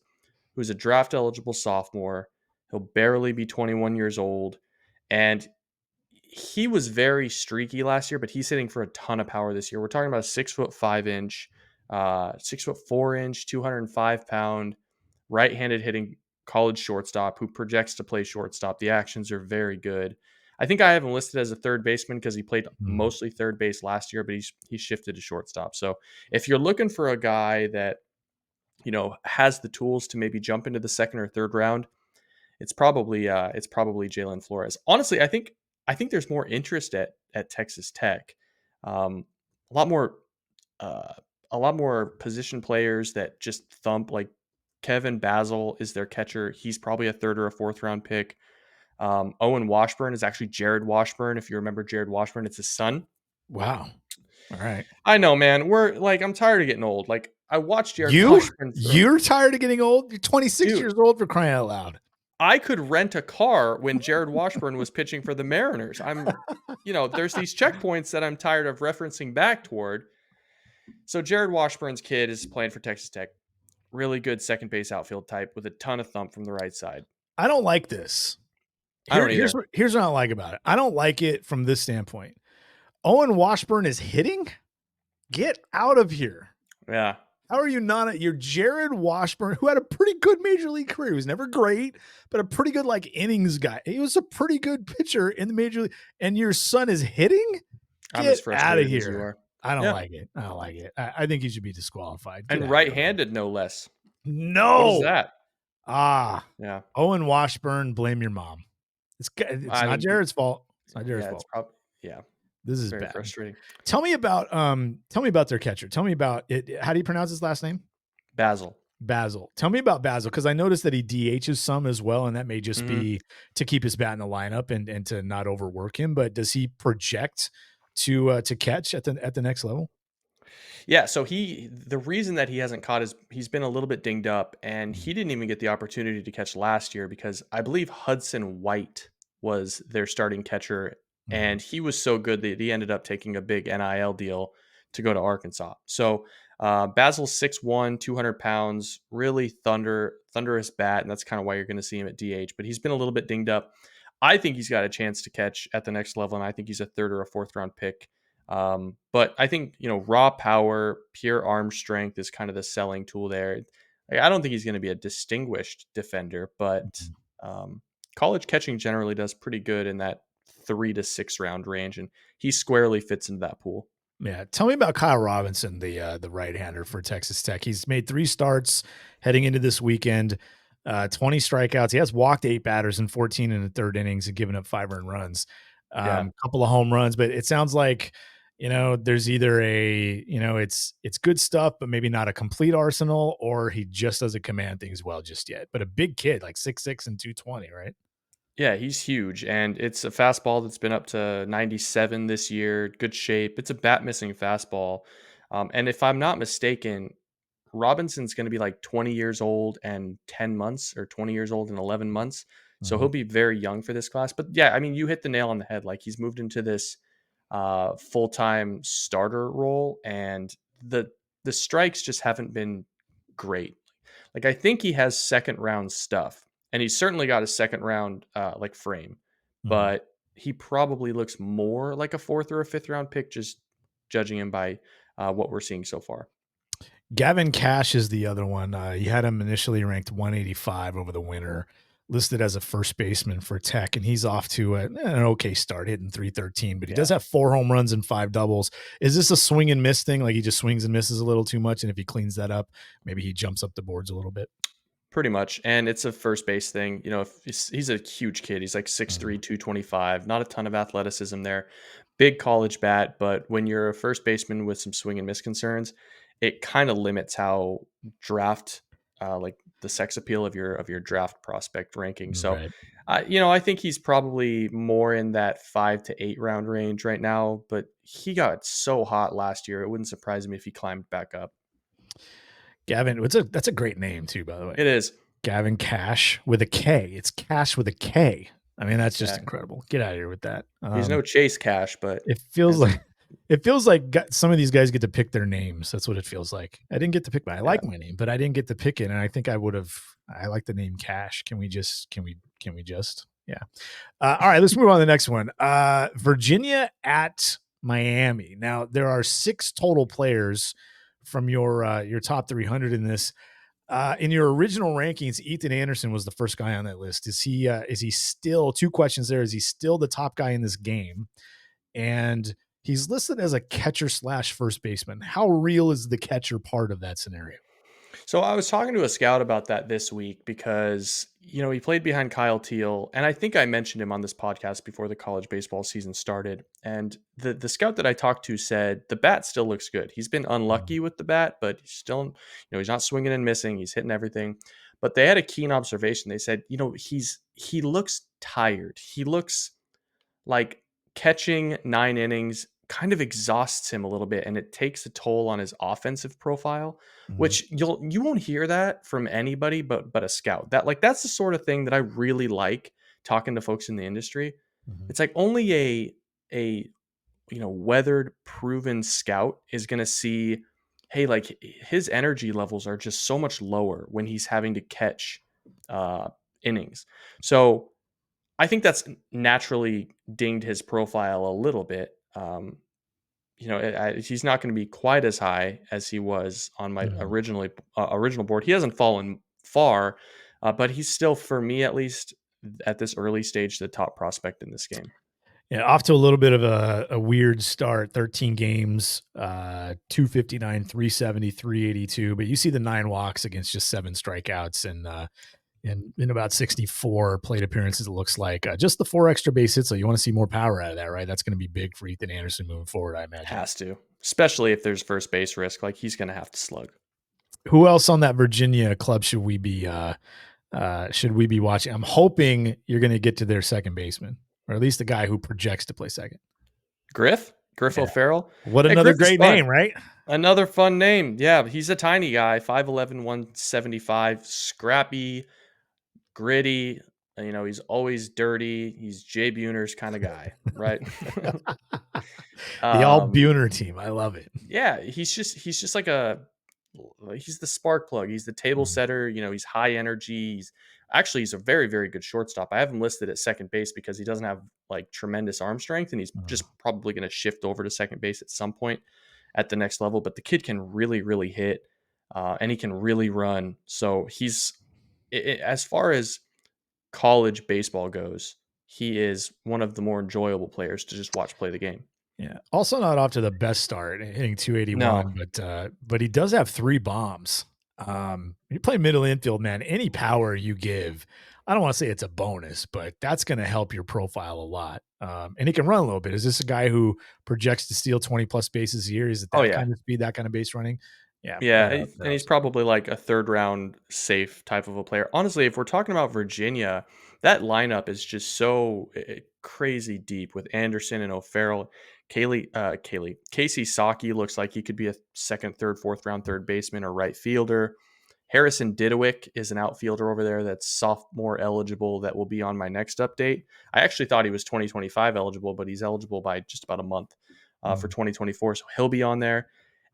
[SPEAKER 5] who's a draft eligible sophomore. He'll barely be 21 years old. And he was very streaky last year, but he's hitting for a ton of power this year. We're talking about a 6'5", 6'4", 205 pound, right-handed hitting college shortstop who projects to play shortstop. The actions are very good. I think I have him listed as a third baseman because he played mostly third base last year, but he shifted to shortstop. So if you're looking for a guy that, has the tools to maybe jump into the 2nd or 3rd round, it's probably Jalen Flores. Honestly, I think there's more interest at Texas Tech. A lot more position players that just thump. Like Kevin Basil is their catcher. He's probably a 3rd or a 4th round pick. Owen Washburn is actually Jared Washburn. If you remember Jared Washburn, it's his son.
[SPEAKER 4] Wow. All right.
[SPEAKER 5] I know, man. I'm tired of getting old. Like, I watched Jared Washburn.
[SPEAKER 4] You're tired of getting old? You're 26 years old, for crying out loud.
[SPEAKER 5] I could rent a car when Jared Washburn was pitching for the Mariners. There's these checkpoints that I'm tired of referencing back toward. So Jared Washburn's kid is playing for Texas Tech. Really good second base outfield type with a ton of thump from the right side.
[SPEAKER 4] I don't like this. Here's what I don't like about it. I don't like it from this standpoint. Owen Washburn is hitting? Get out of here.
[SPEAKER 5] Yeah.
[SPEAKER 4] How are you not? You're Jared Washburn, who had a pretty good major league career. He was never great, but a pretty good innings guy. He was a pretty good pitcher in the major league. And your son is hitting? Get out of here. I don't like it. I don't like it. I think he should be disqualified.
[SPEAKER 5] And right-handed, no less.
[SPEAKER 4] No.
[SPEAKER 5] What is that?
[SPEAKER 4] Yeah. Owen Washburn, blame your mom. It's not Jared's fault. It's not Jared's fault. This is
[SPEAKER 5] very
[SPEAKER 4] bad.
[SPEAKER 5] Frustrating.
[SPEAKER 4] Tell me about their catcher. Tell me about it. How do you pronounce his last name?
[SPEAKER 5] Basil.
[SPEAKER 4] Tell me about Basil, because I noticed that he DHs some as well, and that may just be to keep his bat in the lineup and to not overwork him. But does he project to catch at the next level?
[SPEAKER 5] Yeah, so the reason that he hasn't caught is he's been a little bit dinged up, and he didn't even get the opportunity to catch last year because I believe Hudson White was their starting catcher,
[SPEAKER 4] Mm-hmm.
[SPEAKER 5] and he was so good that he ended up taking a big NIL deal to go to Arkansas. So Basil's 6'1", 200 pounds, really thunderous bat, and that's kind of why you're going to see him at DH. But he's been a little bit dinged up. I think he's got a chance to catch at the next level, and I think he's a third or a fourth round pick. But I think, raw power, pure arm strength is kind of the selling tool there. I don't think he's going to be a distinguished defender, but college catching generally does pretty good in that 3 to 6 round range, and he squarely fits into that pool.
[SPEAKER 4] Yeah, tell me about Kyle Robinson, the right-hander for Texas Tech. He's made 3 starts heading into this weekend, 20 strikeouts. He has walked 8 batters in 14 in the third innings and given up 5 earned runs.
[SPEAKER 5] Yeah.
[SPEAKER 4] Couple of home runs, but it sounds like, there's either it's good stuff, but maybe not a complete arsenal, or he just doesn't command things well just yet. But a big kid, like 6'6" and 220, right?
[SPEAKER 5] Yeah, he's huge, and it's a fastball that's been up to 97 this year. Good shape. It's a bat missing fastball, and if I'm not mistaken, Robinson's going to be like 20 years old and 10 months, or 20 years old and 11 months. So
[SPEAKER 4] Mhm.
[SPEAKER 5] he'll be very young for this class. But yeah, I mean, you hit the nail on the head. Like, he's moved into this full time starter role, and the strikes just haven't been great. Like, I think he has second round stuff, and he's certainly got a second round like frame,
[SPEAKER 4] Mhm.
[SPEAKER 5] but he probably looks more like a fourth or a fifth round pick, just judging him by what we're seeing so far.
[SPEAKER 4] Gavin Cash is the other one. He had him initially ranked 185 over the winter, listed as a first baseman for Tech, and he's off to an okay start, hitting 313. But he does
[SPEAKER 5] Yeah.
[SPEAKER 4] have 4 home runs and 5 doubles. Is this a swing and miss thing? Like, he just swings and misses a little too much, and if he cleans that up, maybe he jumps up the boards a little bit?
[SPEAKER 5] Pretty much. And it's a first base thing. If he's a huge kid. He's like 6'3",
[SPEAKER 4] Mhm.
[SPEAKER 5] 225, not a ton of athleticism there. Big college bat, but when you're a first baseman with some swing and miss concerns, it kind of limits how draft like the sex appeal of your draft prospect ranking. So
[SPEAKER 4] Right.
[SPEAKER 5] I think he's probably more in that 5 to 8 round range right now, but he got so hot last year. It wouldn't surprise me if he climbed back up.
[SPEAKER 4] Gavin, that's a great name too, by the way.
[SPEAKER 5] It is.
[SPEAKER 4] Gavin Cash with a K. It's Cash with a K. I mean, that's just
[SPEAKER 5] Yeah.
[SPEAKER 4] incredible. Get out of here with that.
[SPEAKER 5] He's no Chase Cash, but
[SPEAKER 4] It feels
[SPEAKER 5] as
[SPEAKER 4] like some of these guys get to pick their names. That's what it feels like. I didn't get to pick I
[SPEAKER 5] yeah.
[SPEAKER 4] like my name, but I didn't get to pick it. And I think I like the name Cash. Can we just, yeah. All right, let's move on to the next one. Virginia at Miami. Now there are 6 total players from your top 300 in this. In your original rankings, Ethan Anderson was the first guy on that list. Is he still, 2 questions there? Is he still the top guy in this game? And he's listed as a catcher / first baseman. How real is the catcher part of that scenario?
[SPEAKER 5] So I was talking to a scout about that this week because, he played behind Kyle Teal, and I think I mentioned him on this podcast before the college baseball season started. And the scout that I talked to said the bat still looks good. He's been unlucky with the bat, but he's still, he's not swinging and missing. He's hitting everything. But they had a keen observation. They said, he looks tired. He looks like catching 9 innings kind of exhausts him a little bit, and it takes a toll on his offensive profile,
[SPEAKER 4] Mhm.
[SPEAKER 5] which you won't hear that from anybody but a scout. That's the sort of thing that I really like talking to folks in the industry.
[SPEAKER 4] Mhm.
[SPEAKER 5] It's like only a weathered, proven scout is going to see, hey, like his energy levels are just so much lower when he's having to catch innings. So I think that's naturally dinged his profile a little bit. He's not going to be quite as high as he was on my
[SPEAKER 4] Mhm.
[SPEAKER 5] original board. He hasn't fallen far, but he's still, for me at least, at this early stage, the top prospect in this game.
[SPEAKER 4] Yeah, off to a little bit of a weird start. 13 games, 259, 370, 382. But you see the 9 walks against just 7 strikeouts, and in about 64 plate appearances, it looks like. Just the 4 extra base hits, so you want to see more power out of that, right? That's going to be big for Ethan Anderson moving forward, I imagine.
[SPEAKER 5] Has to, especially if there's first base risk. Like, he's going to have to slug.
[SPEAKER 4] Who else on that Virginia club should we be watching? I'm hoping you're going to get to their second baseman, or at least the guy who projects to play second.
[SPEAKER 5] Griff? Griff
[SPEAKER 4] Yeah.
[SPEAKER 5] O'Farrell.
[SPEAKER 4] What
[SPEAKER 5] Yeah,
[SPEAKER 4] another
[SPEAKER 5] Griff is
[SPEAKER 4] great
[SPEAKER 5] fun.
[SPEAKER 4] name, right?
[SPEAKER 5] Another fun name. Yeah, he's a tiny guy, 5'11", 175, scrappy, gritty. He's always dirty. He's Jay Buhner's kind of guy, right?
[SPEAKER 4] The all
[SPEAKER 5] um,
[SPEAKER 4] Buhner team. I love it.
[SPEAKER 5] yeah, he's just he's the spark plug. He's the table
[SPEAKER 4] Mhm.
[SPEAKER 5] setter. He's high energy. He's a very, very good shortstop. I have him listed at second base because he doesn't have like tremendous arm strength, and he's
[SPEAKER 4] Mhm.
[SPEAKER 5] just probably going to shift over to second base at some point at the next level. But the kid can really, really hit, and he can really run. So as far as college baseball goes, he is one of the more enjoyable players to just watch play the game.
[SPEAKER 4] Yeah. Also not off to the best start, hitting
[SPEAKER 5] No,
[SPEAKER 4] 281, but he does have 3 bombs. You play middle infield, man, any power you give, I don't want to say it's a bonus, but that's going to help your profile a lot. And he can run a little bit. Is this a guy who projects to steal 20 plus bases a year? Is it
[SPEAKER 5] oh
[SPEAKER 4] that
[SPEAKER 5] yeah,
[SPEAKER 4] kind of speed, that kind of base running? Yeah.
[SPEAKER 5] yeah,
[SPEAKER 4] That,
[SPEAKER 5] and he's probably like a third round safe type of a player. Honestly, if we're talking about Virginia, that lineup is just so crazy deep with Anderson and O'Farrell. Casey Saki looks like he could be a second, third, fourth round third baseman or right fielder. Harrison Didowick is an outfielder over there that's sophomore eligible that will be on my next update. I actually thought he was 2025 eligible, but he's eligible by just about a month for
[SPEAKER 4] Mm,
[SPEAKER 5] 2024. So he'll be on there.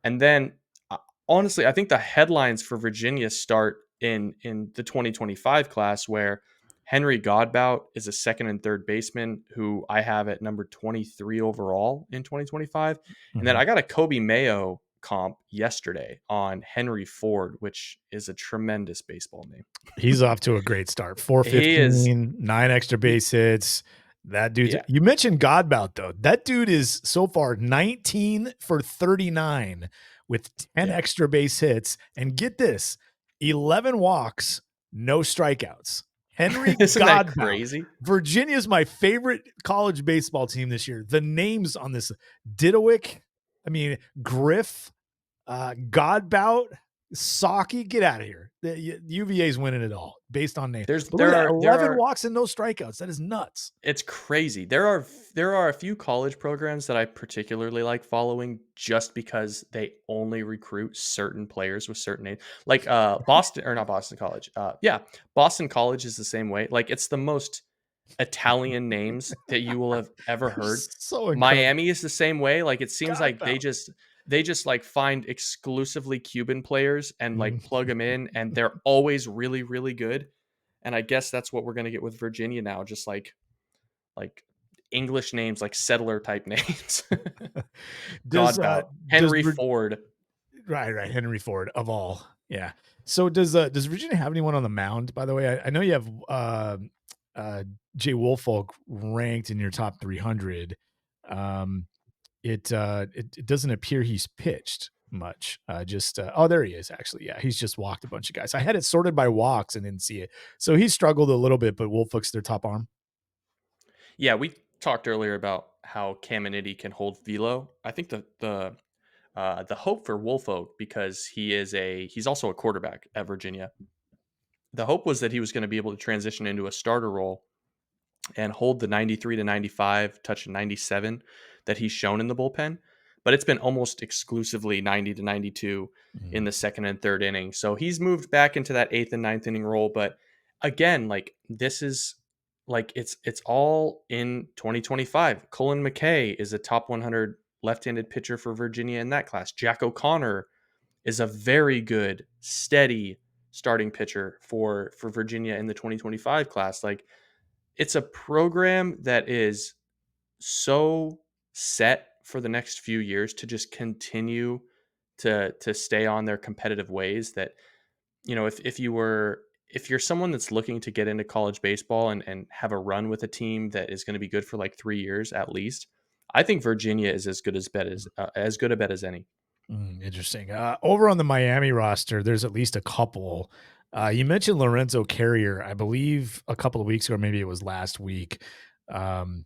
[SPEAKER 5] And then uh, honestly, I think the headlines for Virginia start in the 2025 class where Henry Godbout is a second and third baseman who I have at number 23 overall in 2025. And then
[SPEAKER 4] mhm.
[SPEAKER 5] I got a Kobe Mayo comp yesterday on Henry Ford, which is a tremendous baseball name.
[SPEAKER 4] He's off to a great start.
[SPEAKER 5] He is,
[SPEAKER 4] 415, 9 extra
[SPEAKER 5] he,
[SPEAKER 4] base hits. That dude's
[SPEAKER 5] yeah,
[SPEAKER 4] you mentioned Godbout though. That dude is so far 19 for 39 with 10
[SPEAKER 5] yeah.
[SPEAKER 4] extra base hits. And get this, 11 walks, no strikeouts. Henry
[SPEAKER 5] Isn't that
[SPEAKER 4] Godbout.
[SPEAKER 5] crazy?
[SPEAKER 4] Virginia's my favorite college baseball team this year. The names on this Didowick, I mean, Griff, Godbout, Saki, get out of here. The UVA's winning it all based on name.
[SPEAKER 5] There's
[SPEAKER 4] But look
[SPEAKER 5] there
[SPEAKER 4] at that,
[SPEAKER 5] are there
[SPEAKER 4] 11
[SPEAKER 5] are
[SPEAKER 4] walks and no strikeouts. That is nuts.
[SPEAKER 5] It's crazy. There are a few college programs that I particularly like following just because they only recruit certain players with certain names. Like Boston or not Boston College. Yeah, Boston College is the same way. Like it's the most Italian names that you will have ever heard.
[SPEAKER 4] So incredible.
[SPEAKER 5] Miami is the same way. Like it seems like
[SPEAKER 4] Godbout.
[SPEAKER 5] they just like find exclusively Cuban players and like
[SPEAKER 4] Mhm.
[SPEAKER 5] plug them in and they're always really really good. And I guess that's what we're going to get with Virginia now, just like English names, like settler type names. Godbout,
[SPEAKER 4] Does
[SPEAKER 5] Henry Ford.
[SPEAKER 4] right, Henry Ford of all. Yeah. So does Virginia have anyone on the mound, by the way? I know you have uh Jay Woolfolk ranked in your top 300. Um it doesn't appear he's pitched much. Just oh, there he is actually. Yeah, he's just walked a bunch of guys. I had it sorted by walks and didn't see it. So he struggled a little bit, but Woolfolk's their top arm.
[SPEAKER 5] Yeah, we talked earlier about how Caminiti can hold velo. I think the hope for Woolfolk because he's also a quarterback at Virginia. The hope was that he was going to be able to transition into a starter role and hold the 93 to 95, touch 97 that he's shown in the bullpen. But it's been almost exclusively 90 to 92 in
[SPEAKER 4] Mhm.
[SPEAKER 5] the second and third inning. So he's moved back into that eighth and ninth inning role. But again, like this is like it's all in 2025. Colin McKay is a top 100 left-handed pitcher for Virginia in that class. Jack O'Connor is a very good, steady starting pitcher for Virginia in the 2025 class. Like it's a program that is so set for the next few years to just continue to stay on their competitive ways that if you're someone that's looking to get into college baseball and have a run with a team that is going to be good for like 3 years at least, I think Virginia is as good a bet as any.
[SPEAKER 4] Interesting. Over on the Miami roster, there's at least a couple. You mentioned Lorenzo Carrier, I believe a couple of weeks ago, maybe it was last week. Um,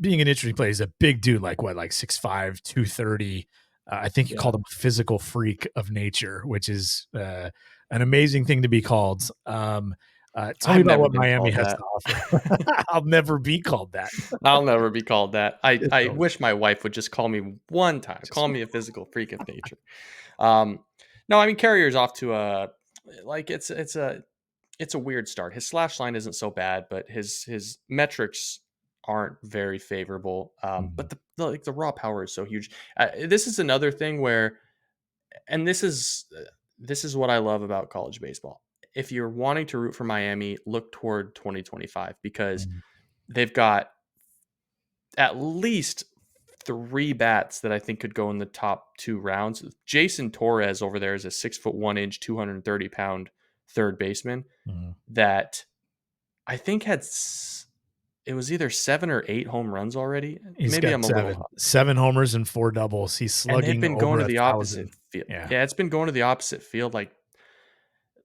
[SPEAKER 4] Being an interesting player, he's a big dude, like what, like 6'5", 230. I think you
[SPEAKER 5] Yeah.
[SPEAKER 4] called him a physical freak of nature, which is an amazing thing to be called. Tell me
[SPEAKER 5] I've
[SPEAKER 4] about
[SPEAKER 5] never
[SPEAKER 4] what
[SPEAKER 5] been
[SPEAKER 4] Miami
[SPEAKER 5] called
[SPEAKER 4] has
[SPEAKER 5] that.
[SPEAKER 4] to offer. I'll never be called that.
[SPEAKER 5] I'll never be called that. I
[SPEAKER 4] So,
[SPEAKER 5] wish my wife would just call me one time, call me a physical freak of nature. Um, no, I mean Carrier's off to a like it's a weird start. His slash line isn't so bad, but his metrics aren't very favorable.
[SPEAKER 4] Mhm,
[SPEAKER 5] But the raw power is so huge. This is another thing where, and this is what I love about college baseball. If you're wanting to root for Miami, look toward 2025 because
[SPEAKER 4] mhm.
[SPEAKER 5] they've got at least three bats that I think could go in the top two rounds. Jason Torres over there is a 6'1" 230-pound third baseman
[SPEAKER 4] Mhm.
[SPEAKER 5] that I think it was either 7 or 8 home runs already.
[SPEAKER 4] He's
[SPEAKER 5] Maybe
[SPEAKER 4] got
[SPEAKER 5] I'm a little,
[SPEAKER 4] seven homers and 4 doubles. He's
[SPEAKER 5] and they've
[SPEAKER 4] slugging
[SPEAKER 5] been going
[SPEAKER 4] over
[SPEAKER 5] to the opposite
[SPEAKER 4] 1,000.
[SPEAKER 5] field.
[SPEAKER 4] Yeah.
[SPEAKER 5] Yeah, it's been going to the opposite field. Like,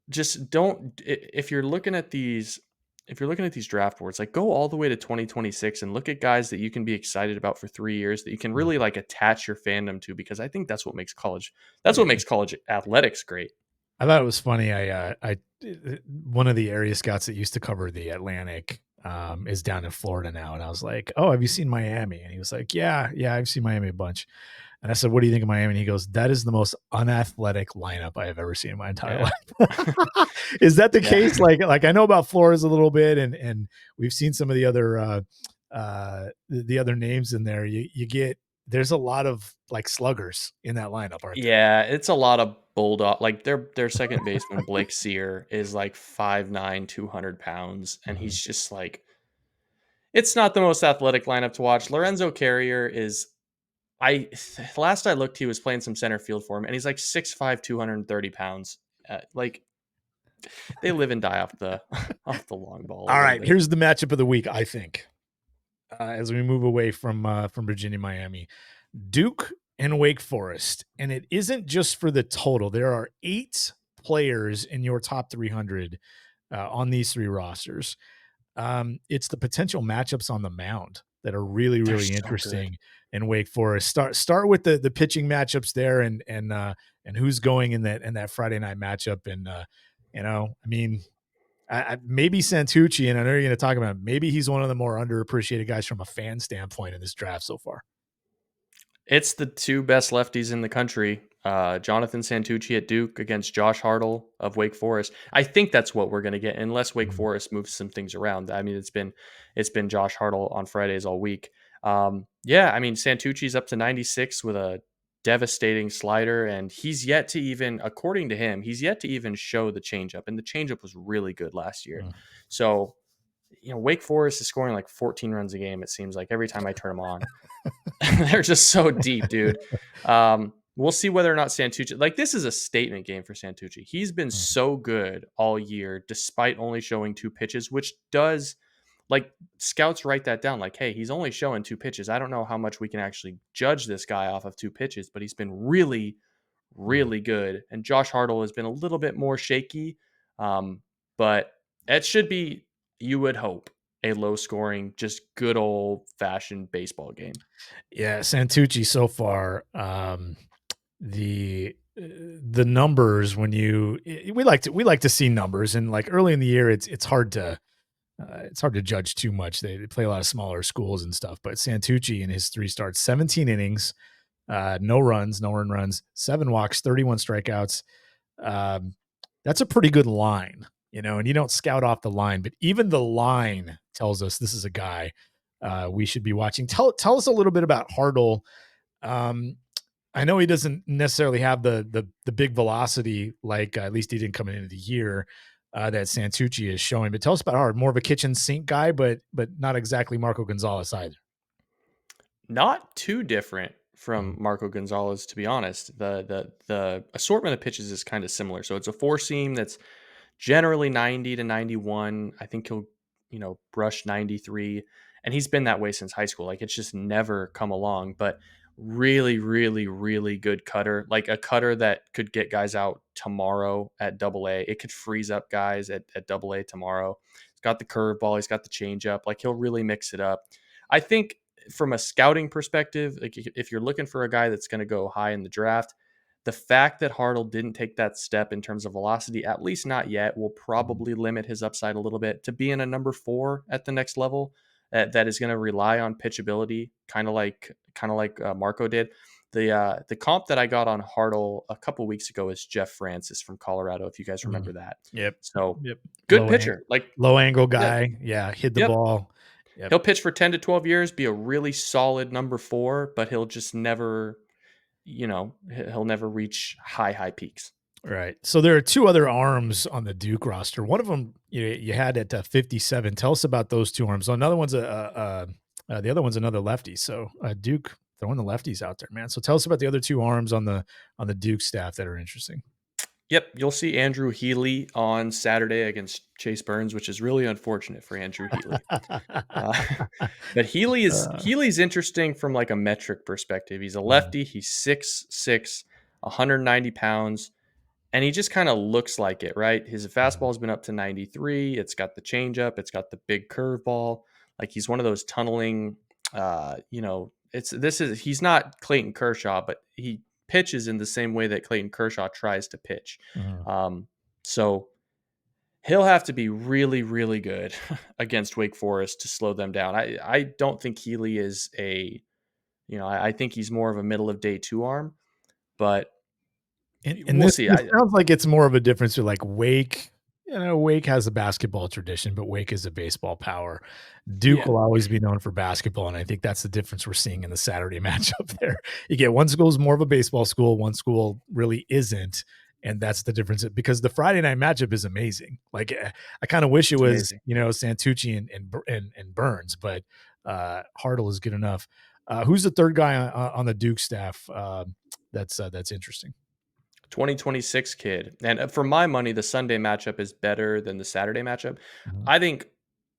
[SPEAKER 5] just don't. If you're looking at these, if you're looking at these draft boards, like go all the way to 2026 and look at guys that you can be excited about for 3 years that you can really
[SPEAKER 4] Mhm.
[SPEAKER 5] like attach your fandom to, because I think that's what makes college. That's what
[SPEAKER 4] Yeah.
[SPEAKER 5] makes college athletics great.
[SPEAKER 4] I thought it was funny. One of the area scouts that used to cover the Atlantic is down in Florida now, and I was like, "Oh, have you seen Miami?" And he was like, "Yeah, yeah, I've seen Miami a bunch." And I said, "What do you think of Miami?" And he goes, "That is the most unathletic lineup I have ever seen in my entire
[SPEAKER 5] Yeah,
[SPEAKER 4] life." Is that the
[SPEAKER 5] yeah.
[SPEAKER 4] case? Like I know about Flores a little bit, and we've seen some of the other the other names in there. You get there's a lot of like sluggers in that lineup, aren't there?
[SPEAKER 5] Yeah, it's a lot of bulldog. Like their second baseman Blake Sear is like 5'9", 200 pounds, and
[SPEAKER 4] Mhm.
[SPEAKER 5] he's just like, it's not the most athletic lineup to watch. Lorenzo Carrier is, I last I looked, he was playing some center field for him, and he's like 6'5", 230 pounds. Like they live and die off the off the long ball a
[SPEAKER 4] All
[SPEAKER 5] little
[SPEAKER 4] right,
[SPEAKER 5] bit.
[SPEAKER 4] here's the matchup of the week. I think as we move away from Virginia, Miami, Duke and Wake Forest, and it isn't just for the total. There are 8 players in your top 300 on these 3 rosters. It's the potential matchups on the mound that are really,
[SPEAKER 5] They're
[SPEAKER 4] really
[SPEAKER 5] so good.
[SPEAKER 4] interesting in Wake Forest. Start with the pitching matchups there, and who's going in that Friday night matchup. And I mean, maybe Santucci, and I know you're going to talk about him. Maybe he's one of the more underappreciated guys from a fan standpoint in this draft so far.
[SPEAKER 5] It's the two best lefties in the country. Jonathan Santucci at Duke against Josh Hartle of Wake Forest. I think that's what we're going to get, unless Wake
[SPEAKER 4] Mhm.
[SPEAKER 5] Forest moves some things around. I mean, it's been Josh Hartle on Fridays all week. Yeah, I mean Santucci's up to 96 with a devastating slider, and he's yet to even, according to him, he's yet to even show the changeup, and the changeup was really good last year.
[SPEAKER 4] Mm.
[SPEAKER 5] So, Wake Forest is scoring like 14 runs a game. It seems like every time I turn them on. They're just so deep, dude. We'll see whether or not Santucci, like, this is a statement game for Santucci. He's been
[SPEAKER 4] Mm.
[SPEAKER 5] so good all year, despite only showing 2 pitches, which does, like, scouts write that down. Like, hey, he's only showing 2 pitches. I don't know how much we can actually judge this guy off of 2 pitches, but he's been really,
[SPEAKER 4] Mm.
[SPEAKER 5] really good. And Josh Hartle has been a little bit more shaky, but it should be, you would hope, a low scoring, just good old fashioned baseball game.
[SPEAKER 4] Yeah, Santucci so far. The numbers when we like to see numbers, and like early in the year it's hard to judge too much. They play a lot of smaller schools and stuff, but Santucci in his 3 starts, 17 innings, no runs, no earned runs, 7 walks, 31 strikeouts. Um, that's a pretty good line, and you don't scout off the line, but even the line tells us this is a guy we should be watching. Tell us a little bit about Hartle. Um, I know he doesn't necessarily have the big velocity like at least he didn't come into the year that Santucci is showing. But tell us about Hard, more of a kitchen sink guy, but not exactly Marco Gonzalez either.
[SPEAKER 5] Not too different from
[SPEAKER 4] Mhm.
[SPEAKER 5] Marco Gonzalez, to be honest. The assortment of pitches is kind of similar. So it's a four seam that's generally 90 to 91. I think he'll, brush 93. And he's been that way since high school. Like, it's just never come along. But really, really, really good cutter. Like a cutter that could get guys out tomorrow at double A. It could freeze up guys at double A tomorrow. He's got the curveball, he's got the changeup. Like, he'll really mix it up. I think from a scouting perspective, like if you're looking for a guy that's going to go high in the draft, The fact that Hartle didn't take that step in terms of velocity, at least not yet, will probably limit his upside a little bit to being a number 4 at the next level. That is going to rely on pitchability, kind of like Marco did. The comp that I got on Hartle a couple weeks ago is Jeff Francis from Colorado, if you guys remember that.
[SPEAKER 4] Yep.
[SPEAKER 5] So
[SPEAKER 4] Yep.
[SPEAKER 5] good pitcher,
[SPEAKER 4] Low angle
[SPEAKER 5] yeah,
[SPEAKER 4] guy. Yeah. Hit the
[SPEAKER 5] yep.
[SPEAKER 4] ball. Yep.
[SPEAKER 5] He'll pitch for 10 to 12 years, be a really solid number 4, but he'll just never, he'll never reach high peaks.
[SPEAKER 4] Right. So there are 2 other arms on the Duke roster. One of them you had at 57. Tell us about those 2 arms. Another one's the other one's another lefty. So Duke throwing the lefties out there, man. So tell us about the other 2 arms on the Duke staff that are interesting.
[SPEAKER 5] Yep, you'll see Andrew Healy on Saturday against Chase Burns, which is really unfortunate for Andrew Healy. But Healy's interesting from like a metric perspective. He's a lefty. He's 6'6", 190 pounds. And he just kind of looks like it, right? His fastball's been up to 93. It's got the changeup. It's got the big curveball. Like he's one of those tunneling, he's not Clayton Kershaw, but he pitches in the same way that Clayton Kershaw tries to pitch. So he'll have to be really, really good against Wake Forest to slow them down. I don't think Healy is I think he's more of a middle of day 2 arm, but
[SPEAKER 4] And
[SPEAKER 5] we'll
[SPEAKER 4] this
[SPEAKER 5] see.
[SPEAKER 4] sounds like it's more of a difference with like Wake. Wake has a basketball tradition, but Wake is a baseball power. Duke will always be known for basketball, and I think that's the difference we're seeing in the Saturday matchup there. You get one school is more of a baseball school, one school really isn't, and that's the difference. Because the Friday night matchup is amazing. Like I kind of wish it was, Santucci and Burns, but Hartle is good enough. Who's the third guy on the Duke staff that's interesting?
[SPEAKER 5] 2026 kid. And for my money, the Sunday matchup is better than the Saturday matchup. I think,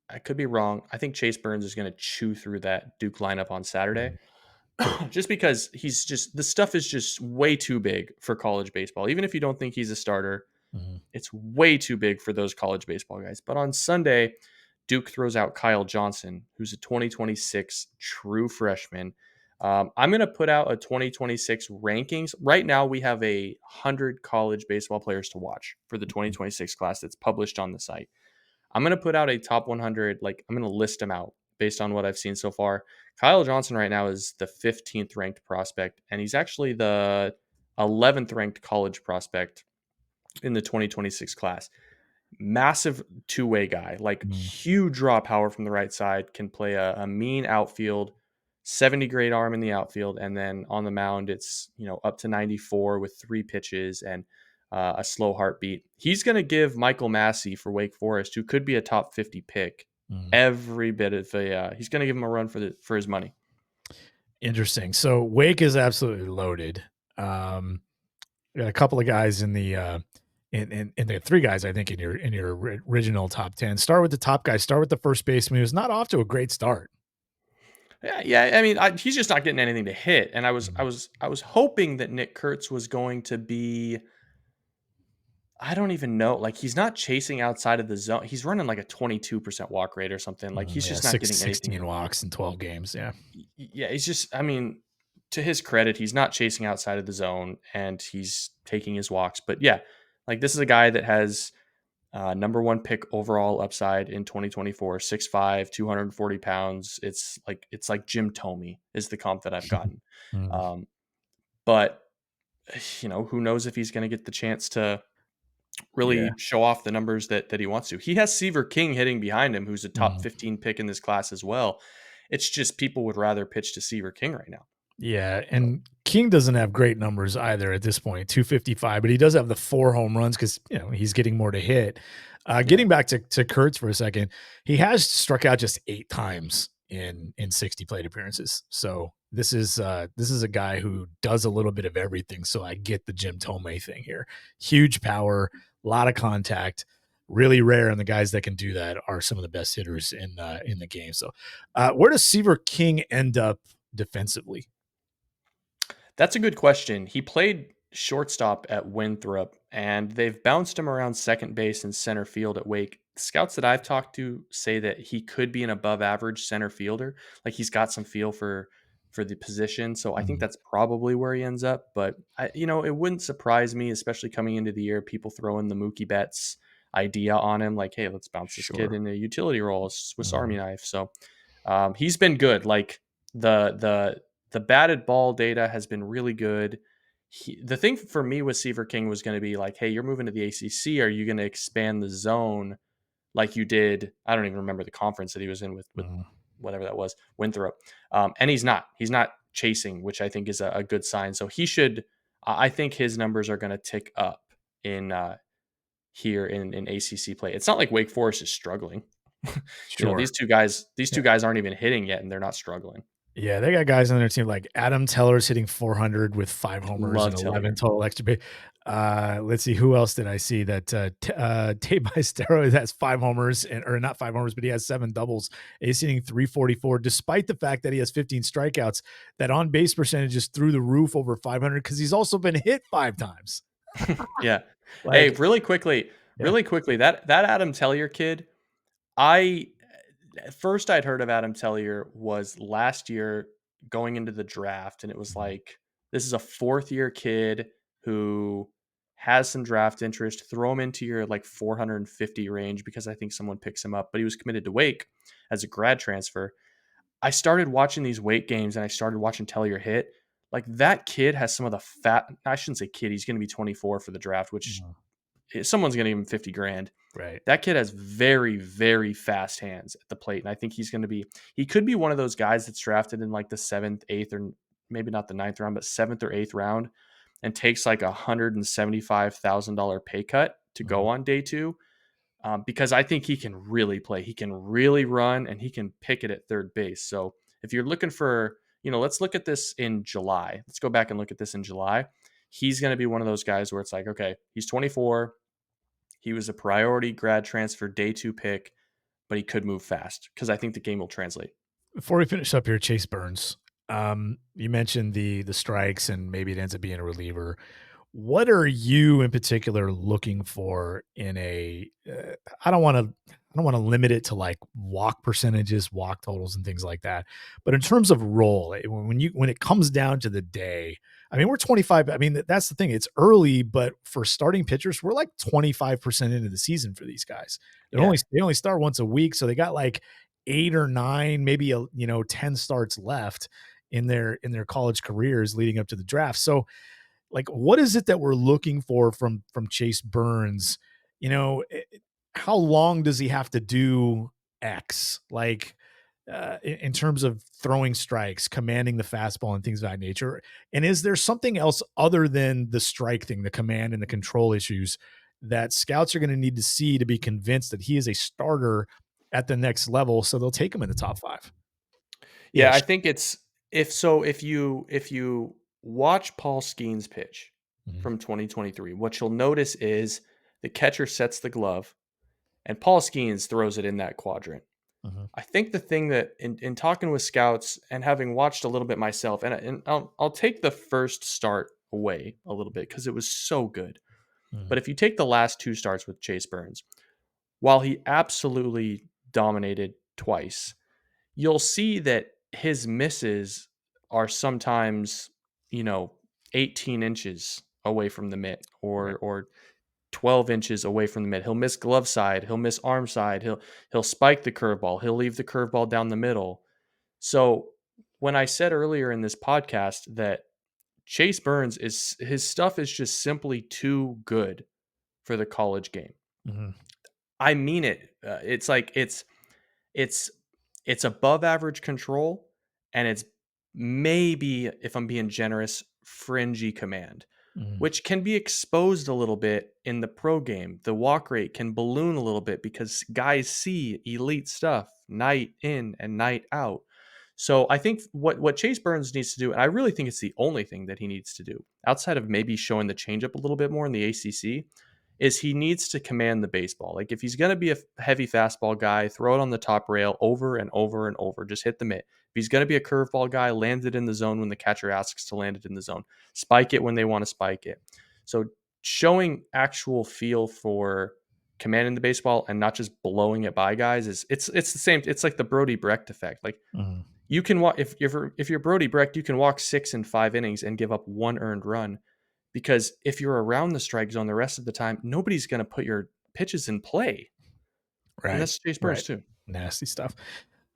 [SPEAKER 5] I could be wrong, I think Chase Burns is going to chew through that Duke lineup on Saturday. Just because the stuff is just way too big for college baseball. Even if you don't think he's a starter, it's way too big for those college baseball guys. But on Sunday, Duke throws out Kyle Johnson, who's a 2026 true freshman. I'm going to put out a 2026 rankings. Right now, we have 100 college baseball players to watch for the 2026 class that's published on the site. I'm going to put out a top 100. Like, I'm going to list them out based on what I've seen so far. Kyle Johnson right now is the 15th ranked prospect, and he's actually the 11th ranked college prospect in the 2026 class. Massive two-way guy, like huge raw power from the right side, can play a mean outfield, 70 grade arm in the outfield, and then on the mound it's up to 94 with 3 pitches and a slow heartbeat. He's going to give Michael Massey for Wake Forest, who could be a top 50 pick, every bit of he's going to give him a run for his money.
[SPEAKER 4] Interesting. So Wake is absolutely loaded. We got a couple of guys in the in the 3 guys, I think, in your original top 10. Start with the top guy. Start with the first baseman, who's not off to a great start.
[SPEAKER 5] Yeah. I mean, he's just not getting anything to hit. And I was hoping that Nick Kurtz was going to be, I don't even know. Like, he's not chasing outside of the zone. He's running like a 22% walk rate or something. Like, he's just not getting
[SPEAKER 4] 16
[SPEAKER 5] anything.
[SPEAKER 4] walks in 12 games. Yeah.
[SPEAKER 5] Yeah. He's just, I mean, to his credit, he's not chasing outside of the zone and he's taking his walks. But yeah, like, this is a guy that has number 1 pick overall upside in 2024, 6'5", 240 pounds. It's like Jim Thome is the comp that I've gotten. But who knows if he's going to get the chance to really show off the numbers that he wants to. He has Seaver King hitting behind him, who's a top 15 pick in this class as well. It's just people would rather pitch to Seaver King right now.
[SPEAKER 4] Yeah, and King doesn't have great numbers either at this point, 255, but he does have the 4 home runs because he's getting more to hit. Getting back to Kurtz for a second, he has struck out just 8 times in 60 plate appearances. So this is a guy who does a little bit of everything. So I get the Jim Thome thing here. Huge power, a lot of contact, really rare, and the guys that can do that are some of the best hitters in the game. So where does Seaver King end up defensively?
[SPEAKER 5] That's a good question. He played shortstop at Winthrop, and they've bounced him around second base and center field at Wake. Scouts that I've talked to say that he could be an above average center fielder. Like, he's got some feel for for the position. So I think
[SPEAKER 4] Mhm.
[SPEAKER 5] that's probably where he ends up. But it wouldn't surprise me, especially coming into the year, people throwing the Mookie Betts idea on him, like, hey, let's bounce this kid
[SPEAKER 4] Sure.
[SPEAKER 5] in a utility role, a Swiss Army
[SPEAKER 4] Mhm.
[SPEAKER 5] knife. So he's been good. Like the batted ball data has been really good. The thing for me with Seaver King was going to be like, hey, you're moving to the ACC. Are you going to expand the zone like you did? I don't even remember the conference that he was in with
[SPEAKER 4] Mhm.
[SPEAKER 5] whatever that was, Winthrop. And he's not. He's not chasing, which I think is a good sign. So he should. I think his numbers are going to tick up in here in ACC play. It's not like Wake Forest is struggling.
[SPEAKER 4] Sure.
[SPEAKER 5] These two guys aren't even hitting yet, and they're not struggling.
[SPEAKER 4] Yeah, they got guys on their team like Adam Teller's hitting 400 with 5 homers and
[SPEAKER 5] Love
[SPEAKER 4] 11
[SPEAKER 5] Tiller.
[SPEAKER 4] total extra base. Let's see, who else did I see that Tate Bystero has 5 homers or not 5 homers, but he has 7 doubles. He's hitting 344 despite the fact that he has 15 strikeouts. That on base percentage is through the roof over 500 because he's also been hit 5 times.
[SPEAKER 5] Yeah. Hey,
[SPEAKER 4] Like, yeah.
[SPEAKER 5] really quickly, that Adam Tellier kid, I at first I'd heard of Adam Tellier was last year going into the draft, and it was
[SPEAKER 4] Mhm.
[SPEAKER 5] like, this is a fourth year kid who has some draft interest. Throw him into your like 450 range because I think someone picks him up. But he was committed to Wake as a grad transfer. I started watching these Wake games and I started watching Tellier hit. Like that kid has some of the fat. I shouldn't say kid. He's going to be 24 for the draft, which
[SPEAKER 4] Mhm.
[SPEAKER 5] someone's going to give him 50 grand.
[SPEAKER 4] Right.
[SPEAKER 5] That kid has very, very fast hands at the plate. And I think he could be one of those guys that's drafted in like the 7th, 8th, or maybe not the 9th round, but 7th or 8th round and takes like $175,000 pay cut to go
[SPEAKER 4] Mhm.
[SPEAKER 5] on day 2. Because I think he can really play. He can really run and he can pick it at third base. So if you're looking for, let's look at this in July. Let's go back and look at this in July. He's going to be one of those guys where it's like, okay, he's 24. He was a priority grad transfer day 2 pick, but he could move fast because I think the game will translate.
[SPEAKER 4] Before we finish up here, Chase Burns, you mentioned the strikes and maybe it ends up being a reliever. What are you in particular looking for in a? I don't want to limit it to like walk percentages, walk totals, and things like that. But in terms of role, when it comes down to the day, I mean, we're 25. I mean, that's the thing. It's early, but for starting pitchers, we're like 25% into the season for these guys.
[SPEAKER 5] Yeah.
[SPEAKER 4] They only start once a week, so they got like 8 or 9, maybe 10 starts left in their college careers leading up to the draft. So like what is it that we're looking for from Chase Burns? How long does he have to do X? Like in terms of throwing strikes, commanding the fastball and things of that nature. And is there something else other than the strike thing, the command and the control issues that scouts are going to need to see to be convinced that he is a starter at the next level so they'll take him in the top 5
[SPEAKER 5] Yeah, I
[SPEAKER 4] ish?
[SPEAKER 5] think it's if you watch Paul Skeens pitch
[SPEAKER 4] Mhm,
[SPEAKER 5] from 2023, what you'll notice is the catcher sets the glove and Paul Skeens throws it in that quadrant.
[SPEAKER 4] mhm,
[SPEAKER 5] I think the thing that in talking with scouts and having watched a little bit myself, and I'll take the first start away a little bit because it was so good.
[SPEAKER 4] mhm,
[SPEAKER 5] But if you take the last 2 starts with Chase Burns, while he absolutely dominated twice, you'll see that his misses are sometimes, you know, 18 inches away from the mitt
[SPEAKER 4] right.
[SPEAKER 5] or 12 inches away from the mitt. He'll miss glove side, he'll miss arm side, he'll spike the curveball, he'll leave the curveball down the middle. So when I said earlier in this podcast that Chase Burns is his stuff is just simply too good for the college game.
[SPEAKER 4] Mhm,
[SPEAKER 5] I mean it. It's like it's it's above average control and it's maybe, if I'm being generous, fringy command,
[SPEAKER 4] mhm,
[SPEAKER 5] which can be exposed a little bit in the pro game. The walk rate can balloon a little bit because guys see elite stuff night in and night out. So I think what Chase Burns needs to do, and I really think it's the only thing that he needs to do, outside of maybe showing the changeup a little bit more in the ACC, is he needs to command the baseball. Like if he's going to be a heavy fastball guy, throw it on the top rail over and over and over, just hit the mitt. If he's going to be a curveball guy, land it in the zone when the catcher asks to land it in the zone. Spike it when they want to spike it. So showing actual feel for commanding the baseball and not just blowing it by guys is it's the same. It's like the Brody Brecht effect. Like
[SPEAKER 4] mhm.
[SPEAKER 5] You can walk if you're Brody Brecht, you can walk 6 in 5 innings and give up 1 earned run, because if you're around the strike zone the rest of the time, nobody's going to put your pitches in play. And
[SPEAKER 4] Right.
[SPEAKER 5] that's Chase Burns too.
[SPEAKER 4] Nasty stuff.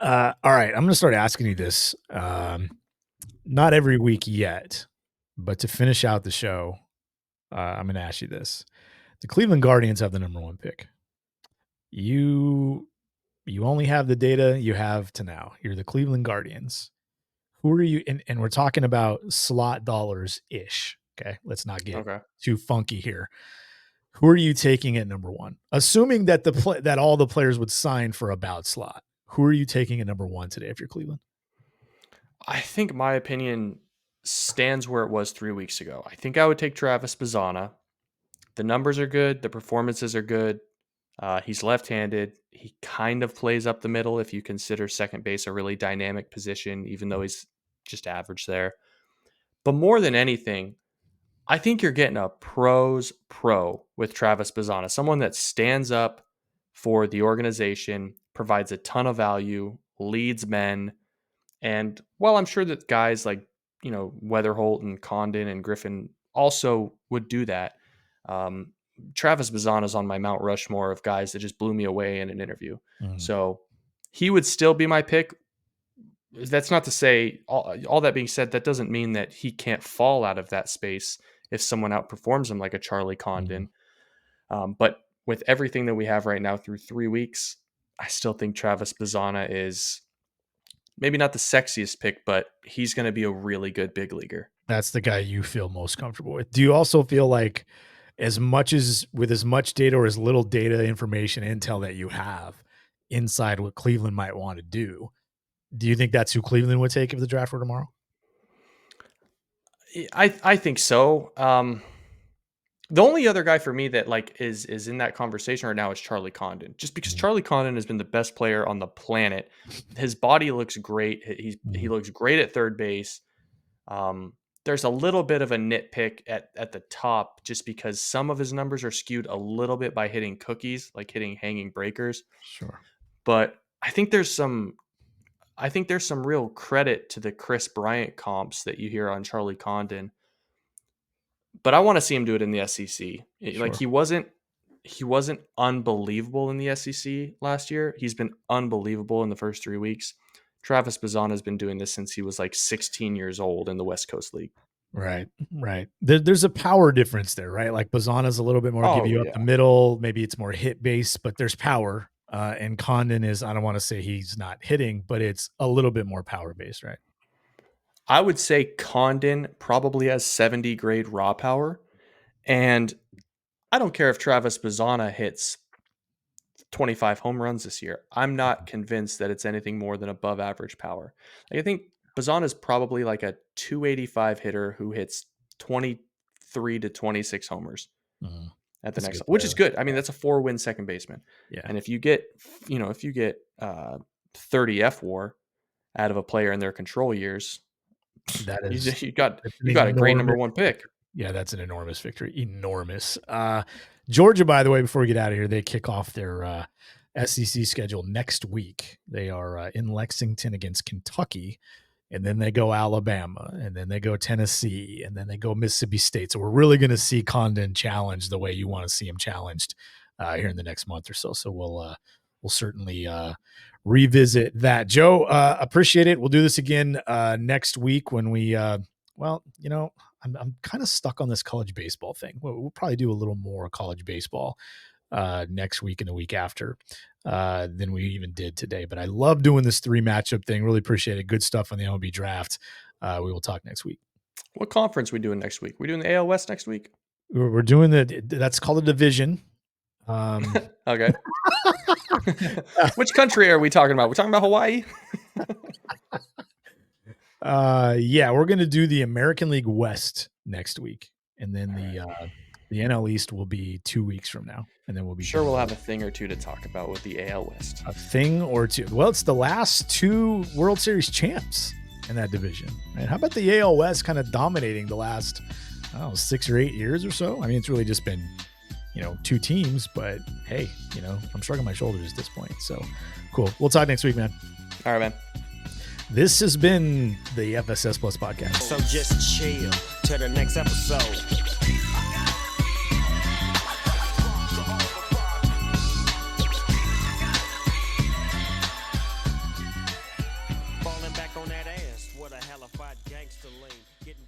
[SPEAKER 4] All right. I'm going to start asking you this. Not every week yet, but to finish out the show, I'm going to ask you this. The Cleveland Guardians have the number 1 pick. You only have the data you have to now. You're the Cleveland Guardians. Who are you? And we're talking about slot dollars-ish. Okay. Let's not get too funky here. Who are you taking at number 1? Assuming that that all the players would sign for about slot. Who are you taking at number 1 today if you're Cleveland?
[SPEAKER 5] I think my opinion stands where it was 3 weeks ago. I think I would take Travis Bazzana. The numbers are good. The performances are good. He's left-handed. He kind of plays up the middle if you consider second base a really dynamic position, even though he's just average there. But more than anything, I think you're getting a pro's pro with Travis Bazzana, someone that stands up for the organization, provides a ton of value, leads men. And while I'm sure that guys like, Weatherholt and Condon and Griffin also would do that, Travis Bazzana is on my Mount Rushmore of guys that just blew me away in an interview. So he would still be my pick. That's not to say, all that being said, that doesn't mean that he can't fall out of that space if someone outperforms him like a Charlie Condon. But with everything that we have right now through 3 weeks, I still think Travis Bazzana is maybe not the sexiest pick, but he's going to be a really good big leaguer.
[SPEAKER 4] That's the guy you feel most comfortable with. Do you also feel like as much data or as little data information intel that you have inside what Cleveland might want to do you think that's who Cleveland would take if the draft were tomorrow?
[SPEAKER 5] I think so. The only other guy for me that is in that conversation right now is Charlie Condon, just because Charlie Condon has been the best player on the planet. His body looks great. He looks great at third base. There's a little bit of a nitpick at the top, just because some of his numbers are skewed a little bit by hitting cookies, like hitting hanging breakers.
[SPEAKER 4] Sure.
[SPEAKER 5] But I think there's some real credit to the Chris Bryant comps that you hear on Charlie Condon. But I want to see him do it in the SEC.
[SPEAKER 4] Sure.
[SPEAKER 5] Like he wasn't unbelievable in the SEC last year. He's been unbelievable in the first 3 weeks. Travis Bazzana has been doing this since he was 16 years old in the West Coast League.
[SPEAKER 4] Right. There's a power difference there, right? Like Bazzana's a little bit more give you up the middle. Maybe it's more hit based, but there's power. And Condon is, I don't want to say he's not hitting, but it's a little bit more power based, right?
[SPEAKER 5] I would say Condon probably has 70 grade raw power. And I don't care if Travis Bazzana hits 25 home runs this year. I'm not convinced that it's anything more than above average power. I think Bazzana is probably like a 285 hitter who hits 23 to 26 homers at the next level, which is good. I mean, that's a 4-win second baseman. Yeah. And if you get 30 F-WAR out of a player in their control years, that is you got a great number 1 pick.
[SPEAKER 4] Yeah, that's an enormous victory. Enormous. Georgia, by the way, before we get out of here, they kick off their SEC schedule next week. They are in Lexington against Kentucky, and then they go Alabama, and then they go Tennessee, and then they go Mississippi State. So we're really going to see Condon challenged the way you want to see him challenged here in the next month or so. So we'll certainly revisit that. Joe, appreciate it. We'll do this again next week when we I'm kind of stuck on this college baseball thing. We'll probably do a little more college baseball next week and the week after than we even did today. But I love doing this 3 matchup thing. Really appreciate it. Good stuff on the MLB draft. We will talk next week.
[SPEAKER 5] What conference are we doing next week? We're doing the AL West next week.
[SPEAKER 4] We're doing that's called a division.
[SPEAKER 5] Okay. Which country are we talking about? We're talking about Hawaii.
[SPEAKER 4] Yeah, we're going to do the American League West next week. And then the NL East will be 2 weeks from now. And then we'll be
[SPEAKER 5] sure we'll have a thing or two to talk about with the AL West.
[SPEAKER 4] A thing or two. Well, it's the last 2 World Series champs in that division. Right? How about the AL West kind of dominating the last 6 or 8 years or so? I mean, it's really just been 2 teams, but hey, I'm shrugging my shoulders at this point. So cool. We'll talk next week, man.
[SPEAKER 5] All right, man.
[SPEAKER 4] This has been the FSS Plus podcast.
[SPEAKER 2] So just chill till the next episode. Falling back on that ass, what a hellified gangster lean. Getting